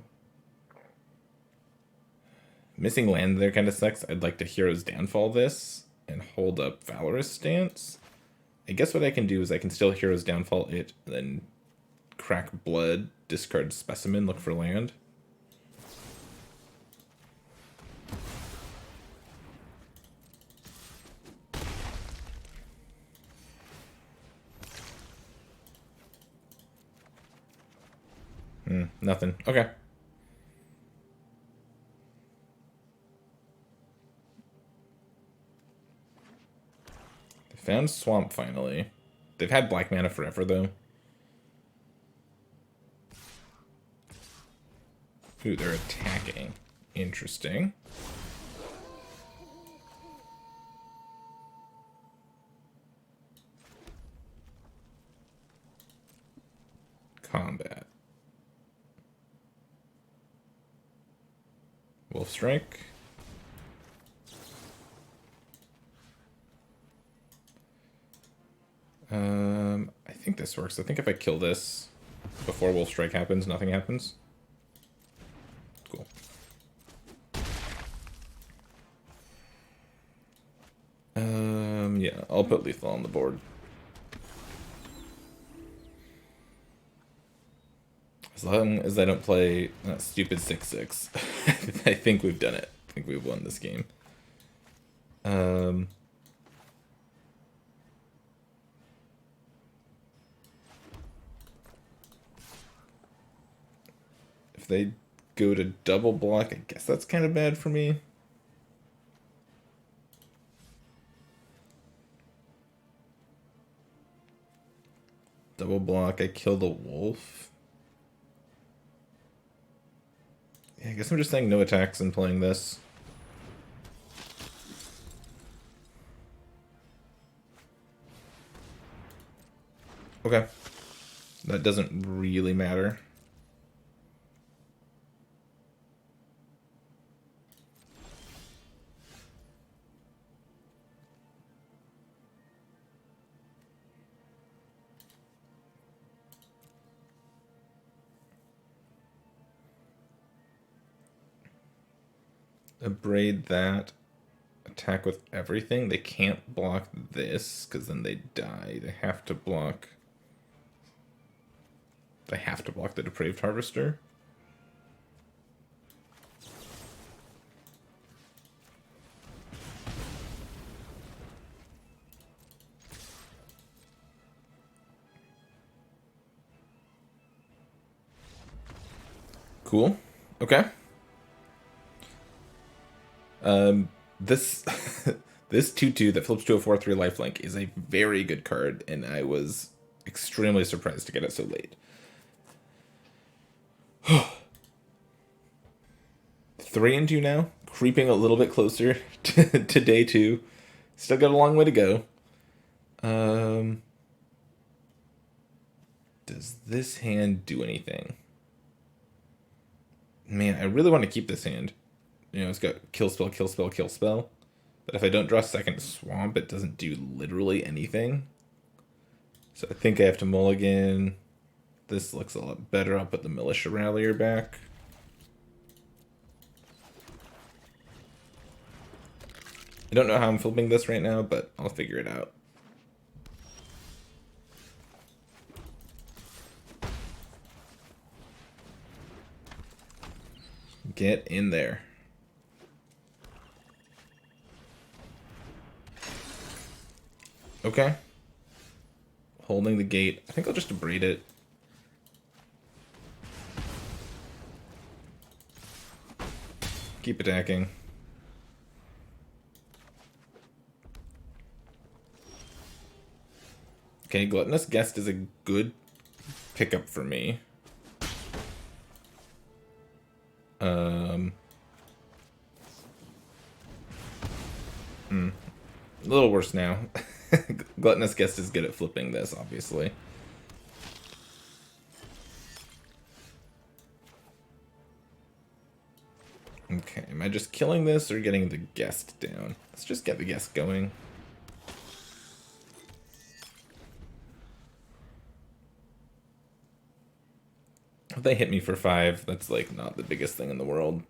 Missing land there kind of sucks. I'd like to Hero's Downfall this and hold up Valorous Stance. I guess what I can do is I can still Hero's Downfall it, then crack Blood, discard Specimen, look for land. Nothing. Okay. They found Swamp finally. They've had black mana forever though. Ooh, they're attacking. Interesting. Combat. Wolf Strike. I think this works. I think if I kill this before Wolf Strike happens, nothing happens. Cool. Yeah, I'll put lethal on the board. As long as I don't play that stupid 6/6, I think we've done it. I think we've won this game. If they go to double block, I guess that's kind of bad for me. Double block, I kill the wolf. Yeah, I guess I'm just saying no attacks and playing this. Okay. That doesn't really matter. Abrade that. Attack with everything. They can't block this, because then they die. They have to block... They have to block the Depraved Harvester. Cool. Okay. This this 2/2 that flips to a 4/3 lifelink is a very good card, and I was extremely surprised to get it so late. 3-2 now, creeping a little bit closer to day 2. Still got a long way to go. Does this hand do anything? Man, I really want to keep this hand. You know, it's got kill spell, kill spell, kill spell. But if I don't draw second swamp, it doesn't do literally anything. So I think I have to mulligan. This looks a lot better. I'll put the Militia Rallier back. I don't know how I'm flipping this right now, but I'll figure it out. Get in there. Okay. Holding the gate. I think I'll just abrade it. Keep attacking. Okay, Gluttonous Guest is a good pickup for me. A little worse now. Gluttonous Guest is good at flipping this, obviously. Okay, am I just killing this or getting the guest down? Let's just get the guest going. If they hit me for 5, that's like not the biggest thing in the world.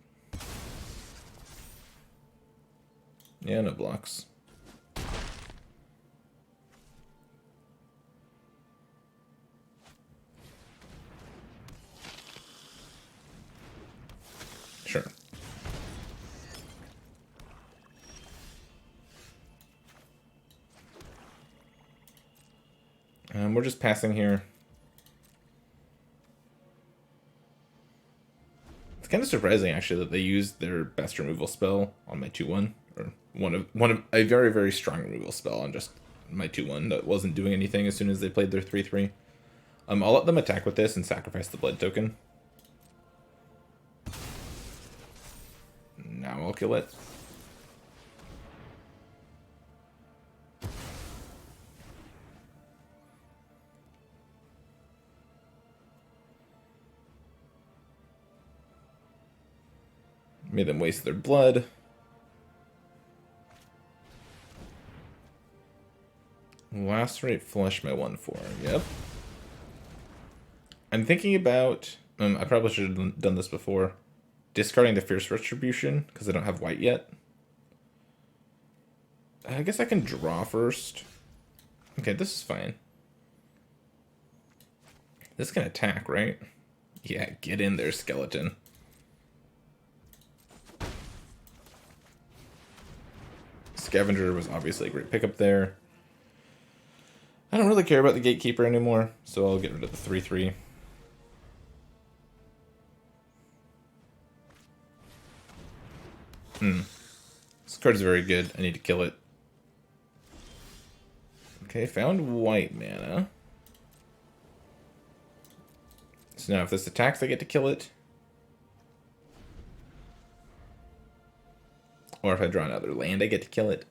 Yeah, no blocks. Sure. We're just passing here. It's kind of surprising, actually, that they used their best removal spell on my 2/1, or one of a very, very strong removal spell on just my 2/1 that wasn't doing anything as soon as they played their 3/3. I'll let them attack with this and sacrifice the blood token. Now I'll kill it. Made them waste their blood. Lacerate flush my 1/4. Yep. I'm thinking about... I probably should have done this before. Discarding the Fierce Retribution, because I don't have white yet. I guess I can draw first. Okay, this is fine. This can attack, right? Yeah, get in there, skeleton. Scavenger was obviously a great pickup there. I don't really care about the Gatekeeper anymore, so I'll get rid of the 3/3. This card is very good. I need to kill it. Okay, found white mana. So now if this attacks, I get to kill it. Or if I draw another land, I get to kill it.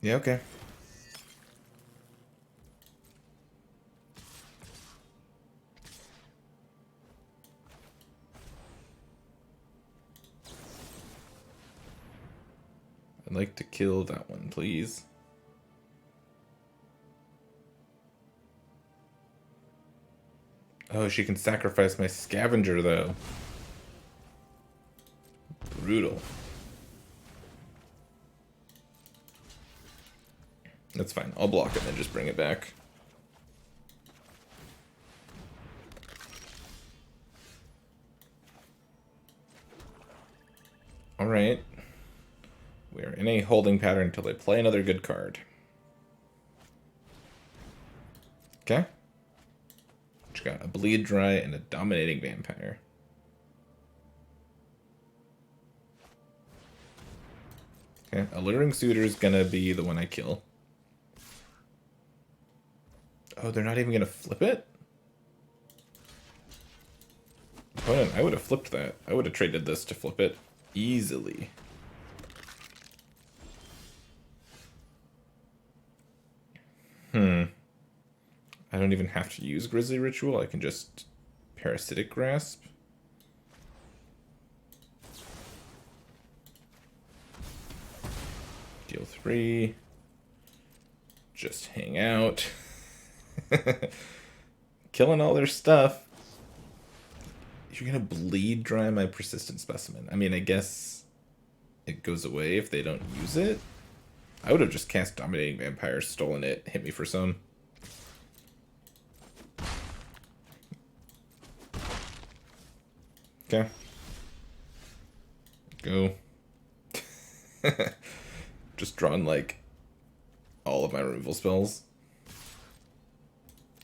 Yeah, okay. I'd like to kill that one, please. Oh, she can sacrifice my scavenger, though. Brutal. That's fine. I'll block it and then just bring it back. Alright. We are in a holding pattern until they play another good card. Okay. Which got a Bleed Dry and a Dominating Vampire. Okay, Alluring Suitor is gonna be the one I kill. Oh, they're not even gonna flip it? Opponent, I would have flipped that. I would have traded this to flip it easily. I don't even have to use Grizzly Ritual. I can just Parasitic Grasp. Deal 3. Just hang out. Killing all their stuff. You're gonna Bleed Dry my Persistent Specimen. I mean, I guess it goes away if they don't use it. I would have just cast Dominating Vampire, stolen it, hit me for some. Okay. Go. Just drawn, like, all of my removal spells.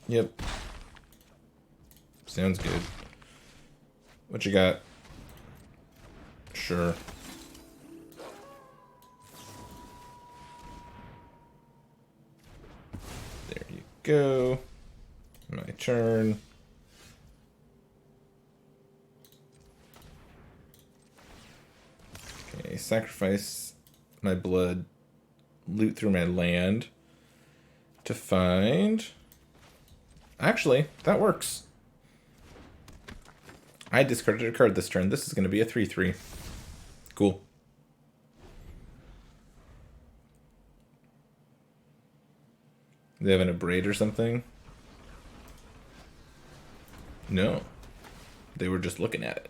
Yep. Sounds good. What you got? Sure. There you go. My turn. Okay, sacrifice my blood, loot through my land to find... Actually, that works. I discarded a card this turn. This is going to be a 3/3. Cool. They have an Abrade or something? No. They were just looking at it.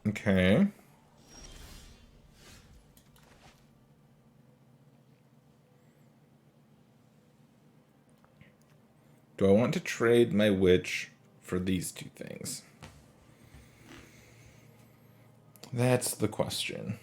Okay. Do I want to trade my Witch for these two things? That's the question.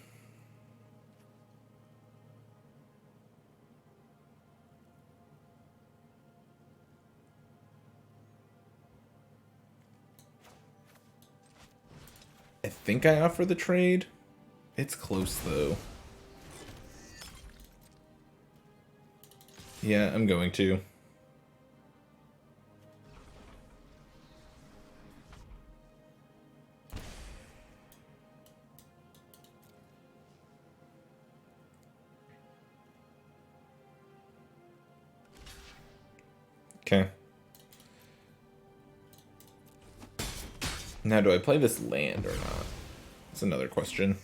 I think I offer the trade. It's close, though. Yeah, I'm going to. Okay. Now, do I play this land or not? That's another question.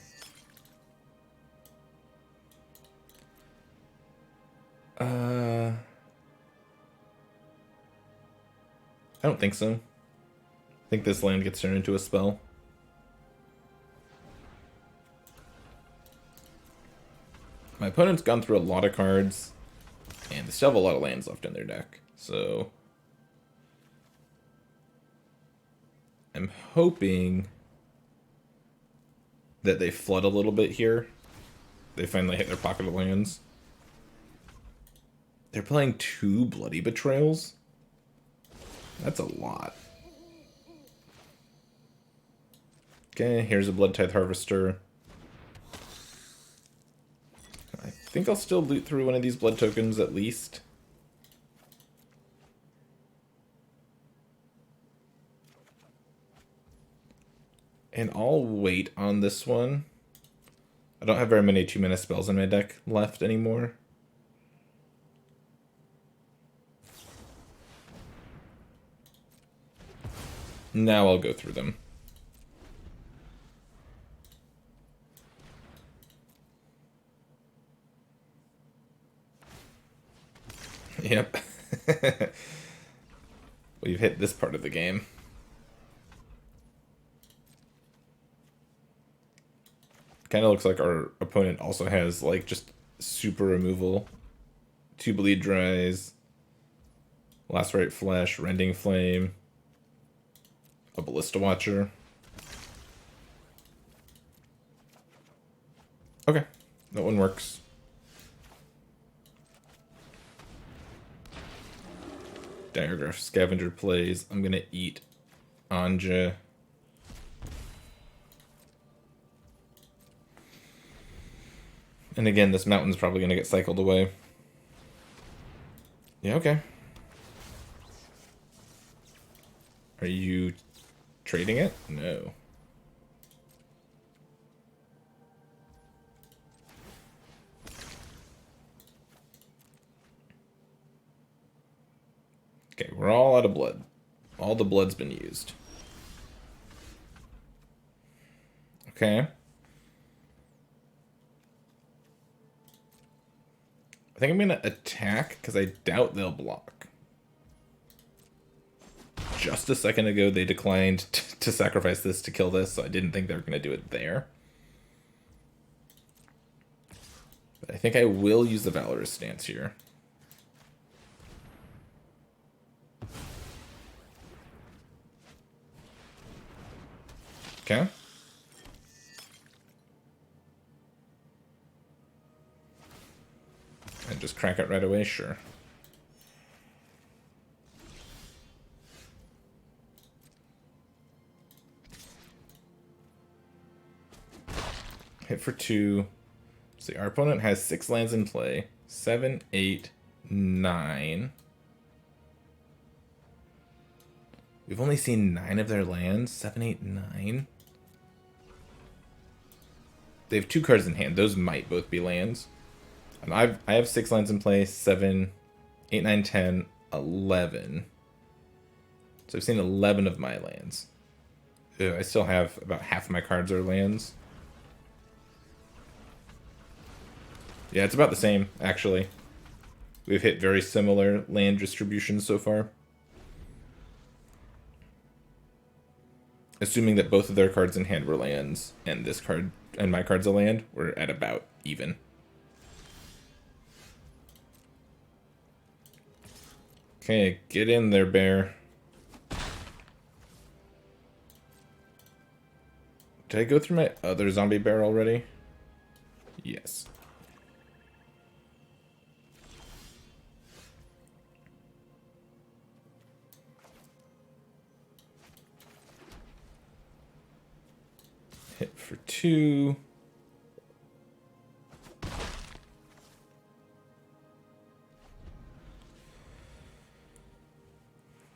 I don't think so. I think this land gets turned into a spell. My opponent's gone through a lot of cards, and they still have a lot of lands left in their deck, so... I'm hoping that they flood a little bit here. They finally hit their pocket of lands. They're playing 2 Bloody Betrayals? That's a lot. Okay, here's a Blood Tithe Harvester. I think I'll still loot through one of these blood tokens at least. And I'll wait on this one. I don't have very many 2-mana spells in my deck left anymore. Now I'll go through them. Yep. We've hit this part of the game. Kind of looks like our opponent also has, like, just super removal. 2 Bleed Dries, Lacerate Flesh, Rending Flame, a Ballista Watcher. Okay, that one works. Diagraph Scavenger plays. I'm gonna eat Anja. And again, this mountain's probably gonna get cycled away. Yeah, okay. Are you trading it? No. Okay, we're all out of blood. All the blood's been used. Okay. I think I'm gonna attack because I doubt they'll block. Just a second ago, they declined to sacrifice this to kill this, so I didn't think they were gonna do it there. But I think I will use the Valorous stance here. Okay. And just crack it right away, sure. Hit for 2. See, our opponent has 6 lands in play. 7, 8, 9. We've only seen 9 of their lands. 7, 8, 9. They have 2 cards in hand. Those might both be lands. And I have 6 lands in play. 7, 8, 9, 10, 11. So I've seen 11 of my lands. Ew, I still have about half my cards are lands. Yeah, it's about the same, actually. We've hit very similar land distributions so far. Assuming that both of their cards in hand were lands, and this card and my card's a land, we're at about even. Okay, get in there, bear. Did I go through my other zombie bear already? Yes. Hit for 2.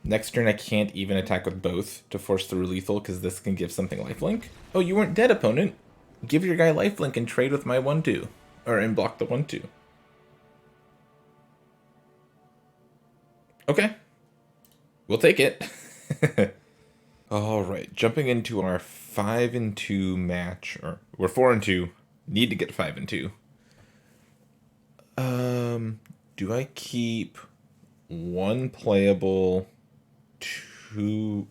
Next turn I can't even attack with both to force through lethal because this can give something lifelink. Oh, you weren't dead, opponent. Give your guy lifelink and trade with my 1-2. Or and block the 1-2. Okay. We'll take it. Alright, jumping into our 5-2 match. Or we're 4-2. Need to get 5-2. Do I keep 1 playable, 2...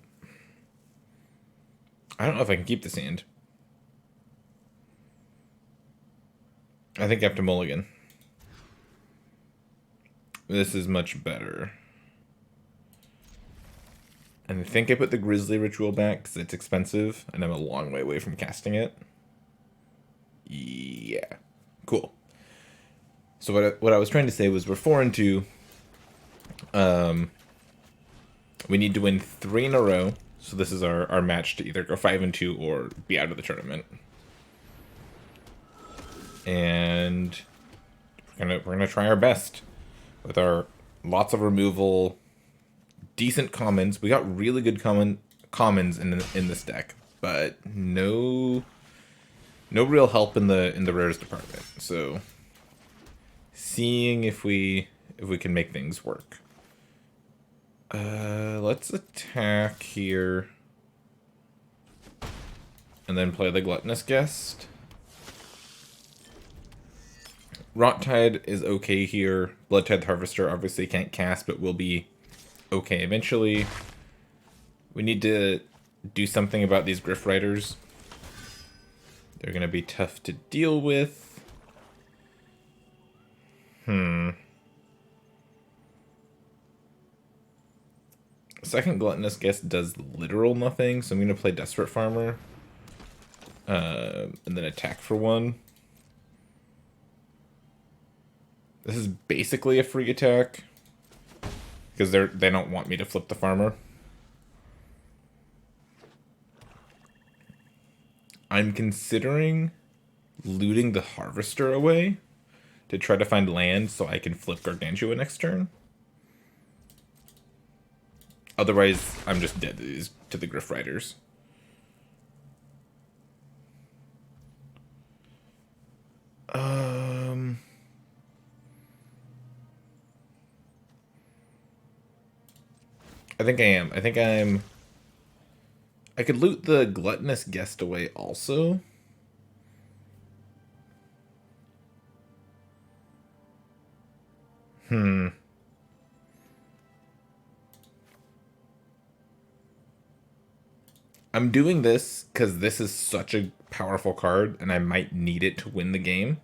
I don't know if I can keep this hand. I think I have to mulligan. This is much better. And I think I put the Grizzly Ritual back because it's expensive and I'm a long way away from casting it. Yeah. Cool. So what I was trying to say was we're 4-2. We need to win 3 in a row. So this is our match to either go 5-2 or be out of the tournament. And we're gonna try our best with our lots of removal, decent commons. We got really good commons in this deck. but no real help in the rares department. So seeing if we can make things work. Let's attack here. And then play the Gluttonous Guest. Rottide is okay here. Bloodtithe Harvester obviously can't cast, but will be okay eventually. We need to do something about these Griff Riders. They're going to be tough to deal with. Second Gluttonous Guest does literal nothing, so I'm going to play Desperate Farmer. And then attack for 1. This is basically a free attack. Because they don't want me to flip the farmer. I'm considering looting the Harvester away to try to find land so I can flip Gargantua next turn. Otherwise, I'm just dead to the Griff Riders. I think I am. I could loot the Gluttonous Guest away also. I'm doing this because this is such a powerful card, and I might need it to win the game.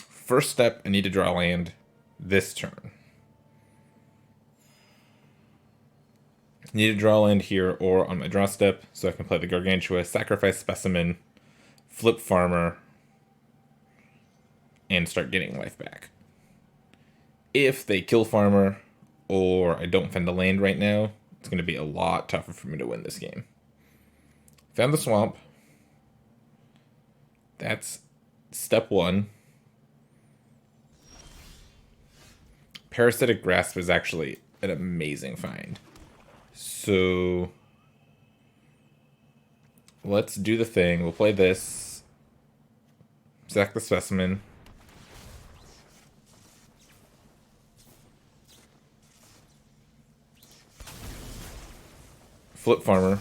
First step, I need to draw land this turn. Need to draw land here or on my draw step, so I can play the Gargantua, sacrifice Specimen, flip Farmer, and start getting life back. If they kill Farmer, or I don't find the land right now, it's going to be a lot tougher for me to win this game. Found the swamp. That's step 1. Parasitic Grasp is actually an amazing find. So let's do the thing. We'll play this. Sack the Specimen. Flip Farmer.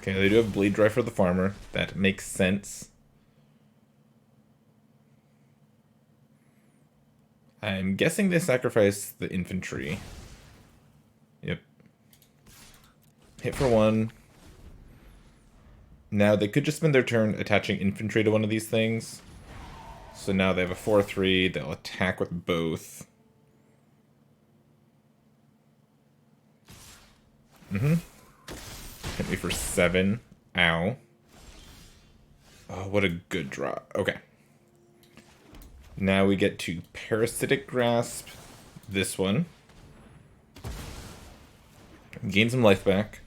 Okay, they do have Bleed Dry for the Farmer. That makes sense. I'm guessing they sacrifice the infantry. Yep. Hit for 1. Now they could just spend their turn attaching infantry to one of these things. So now they have a 4/3. They'll attack with both. Hit me for 7. Ow. Oh, what a good draw. Okay. Now we get to Parasitic Grasp this one. Gain some life back.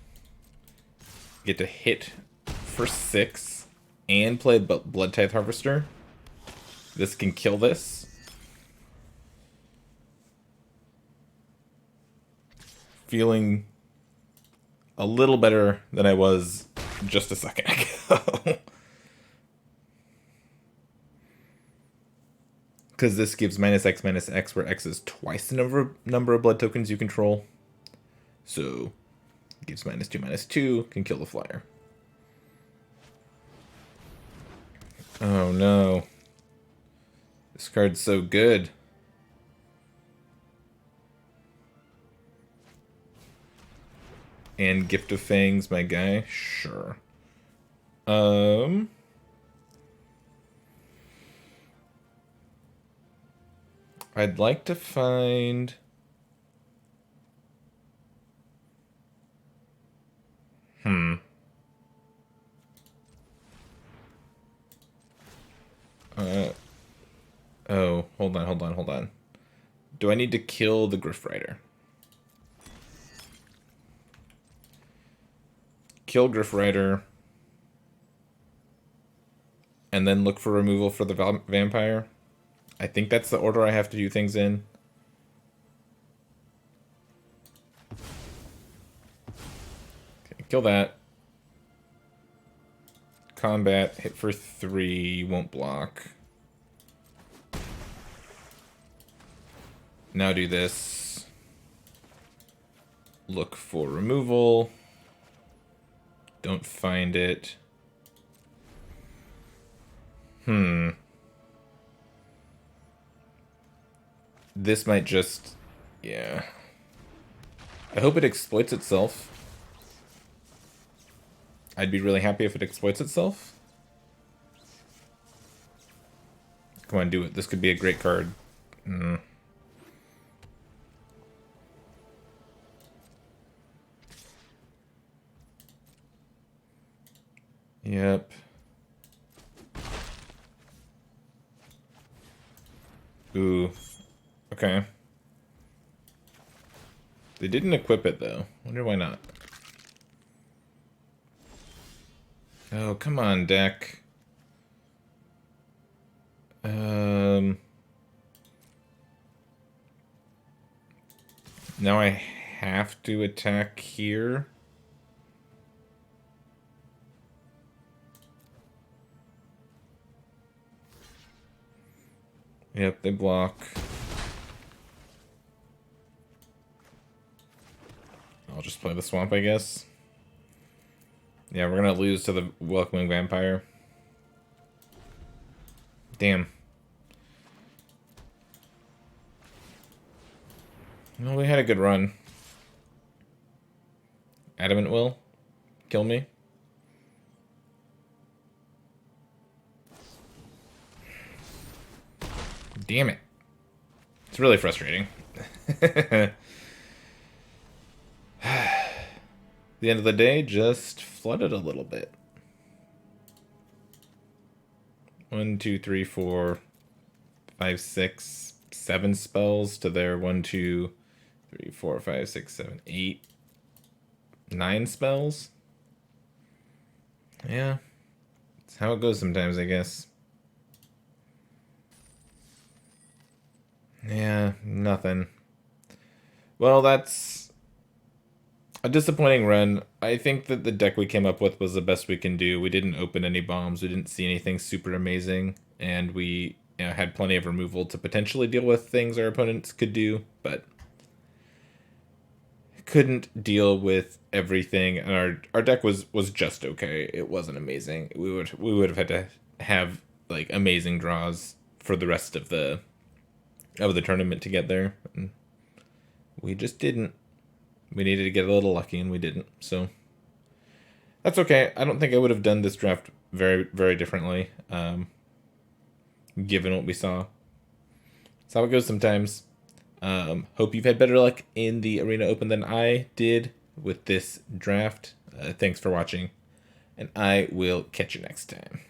Get to hit for 6 and play Bloodtithe Harvester. This can kill this. Feeling a little better than I was just a second ago. Because this gives -X, where X is twice the number of blood tokens you control. So, it gives -2/-2, can kill the flyer. Oh no. This card's so good. And Gift of Fangs, my guy? Sure. I'd like to find... Oh, hold on. Do I need to kill the Griff Rider? Kill Griff Rider. And then look for removal for the vampire? I think that's the order I have to do things in. Okay, kill that. Combat, hit for 3, won't block. Now do this. Look for removal. Don't find it. This might just... yeah. I hope it exploits itself. I'd be really happy if it exploits itself. Come on, do it. This could be a great card. Yep. Ooh. Okay. They didn't equip it, though. Wonder why not. Oh, come on, deck. Now I have to attack here. Yep, they block. I'll just play the swamp, I guess. Yeah, we're gonna lose to the Welcoming Vampire. Damn. Well, we had a good run. Adamant will kill me. Damn it. It's really frustrating. The end of the day, just flooded a little bit. 1, 2, 3, 4, 5, 6, 7 spells to their 1, 2, 3, 4, 5, 6, 7, 8, 9 spells. Yeah. That's how it goes sometimes, I guess. Yeah, nothing. Well, that's a disappointing run. I think that the deck we came up with was the best we can do. We didn't open any bombs. We didn't see anything super amazing. And we had plenty of removal to potentially deal with things our opponents could do. But couldn't deal with everything. And our deck was just okay. It wasn't amazing. We would have had to have like amazing draws for the rest of the tournament to get there. And we just didn't. We needed to get a little lucky, and we didn't. So that's okay. I don't think I would have done this draft very, very differently, given what we saw. That's how it goes sometimes. Hope you've had better luck in the Arena Open than I did with this draft. Thanks for watching, and I will catch you next time.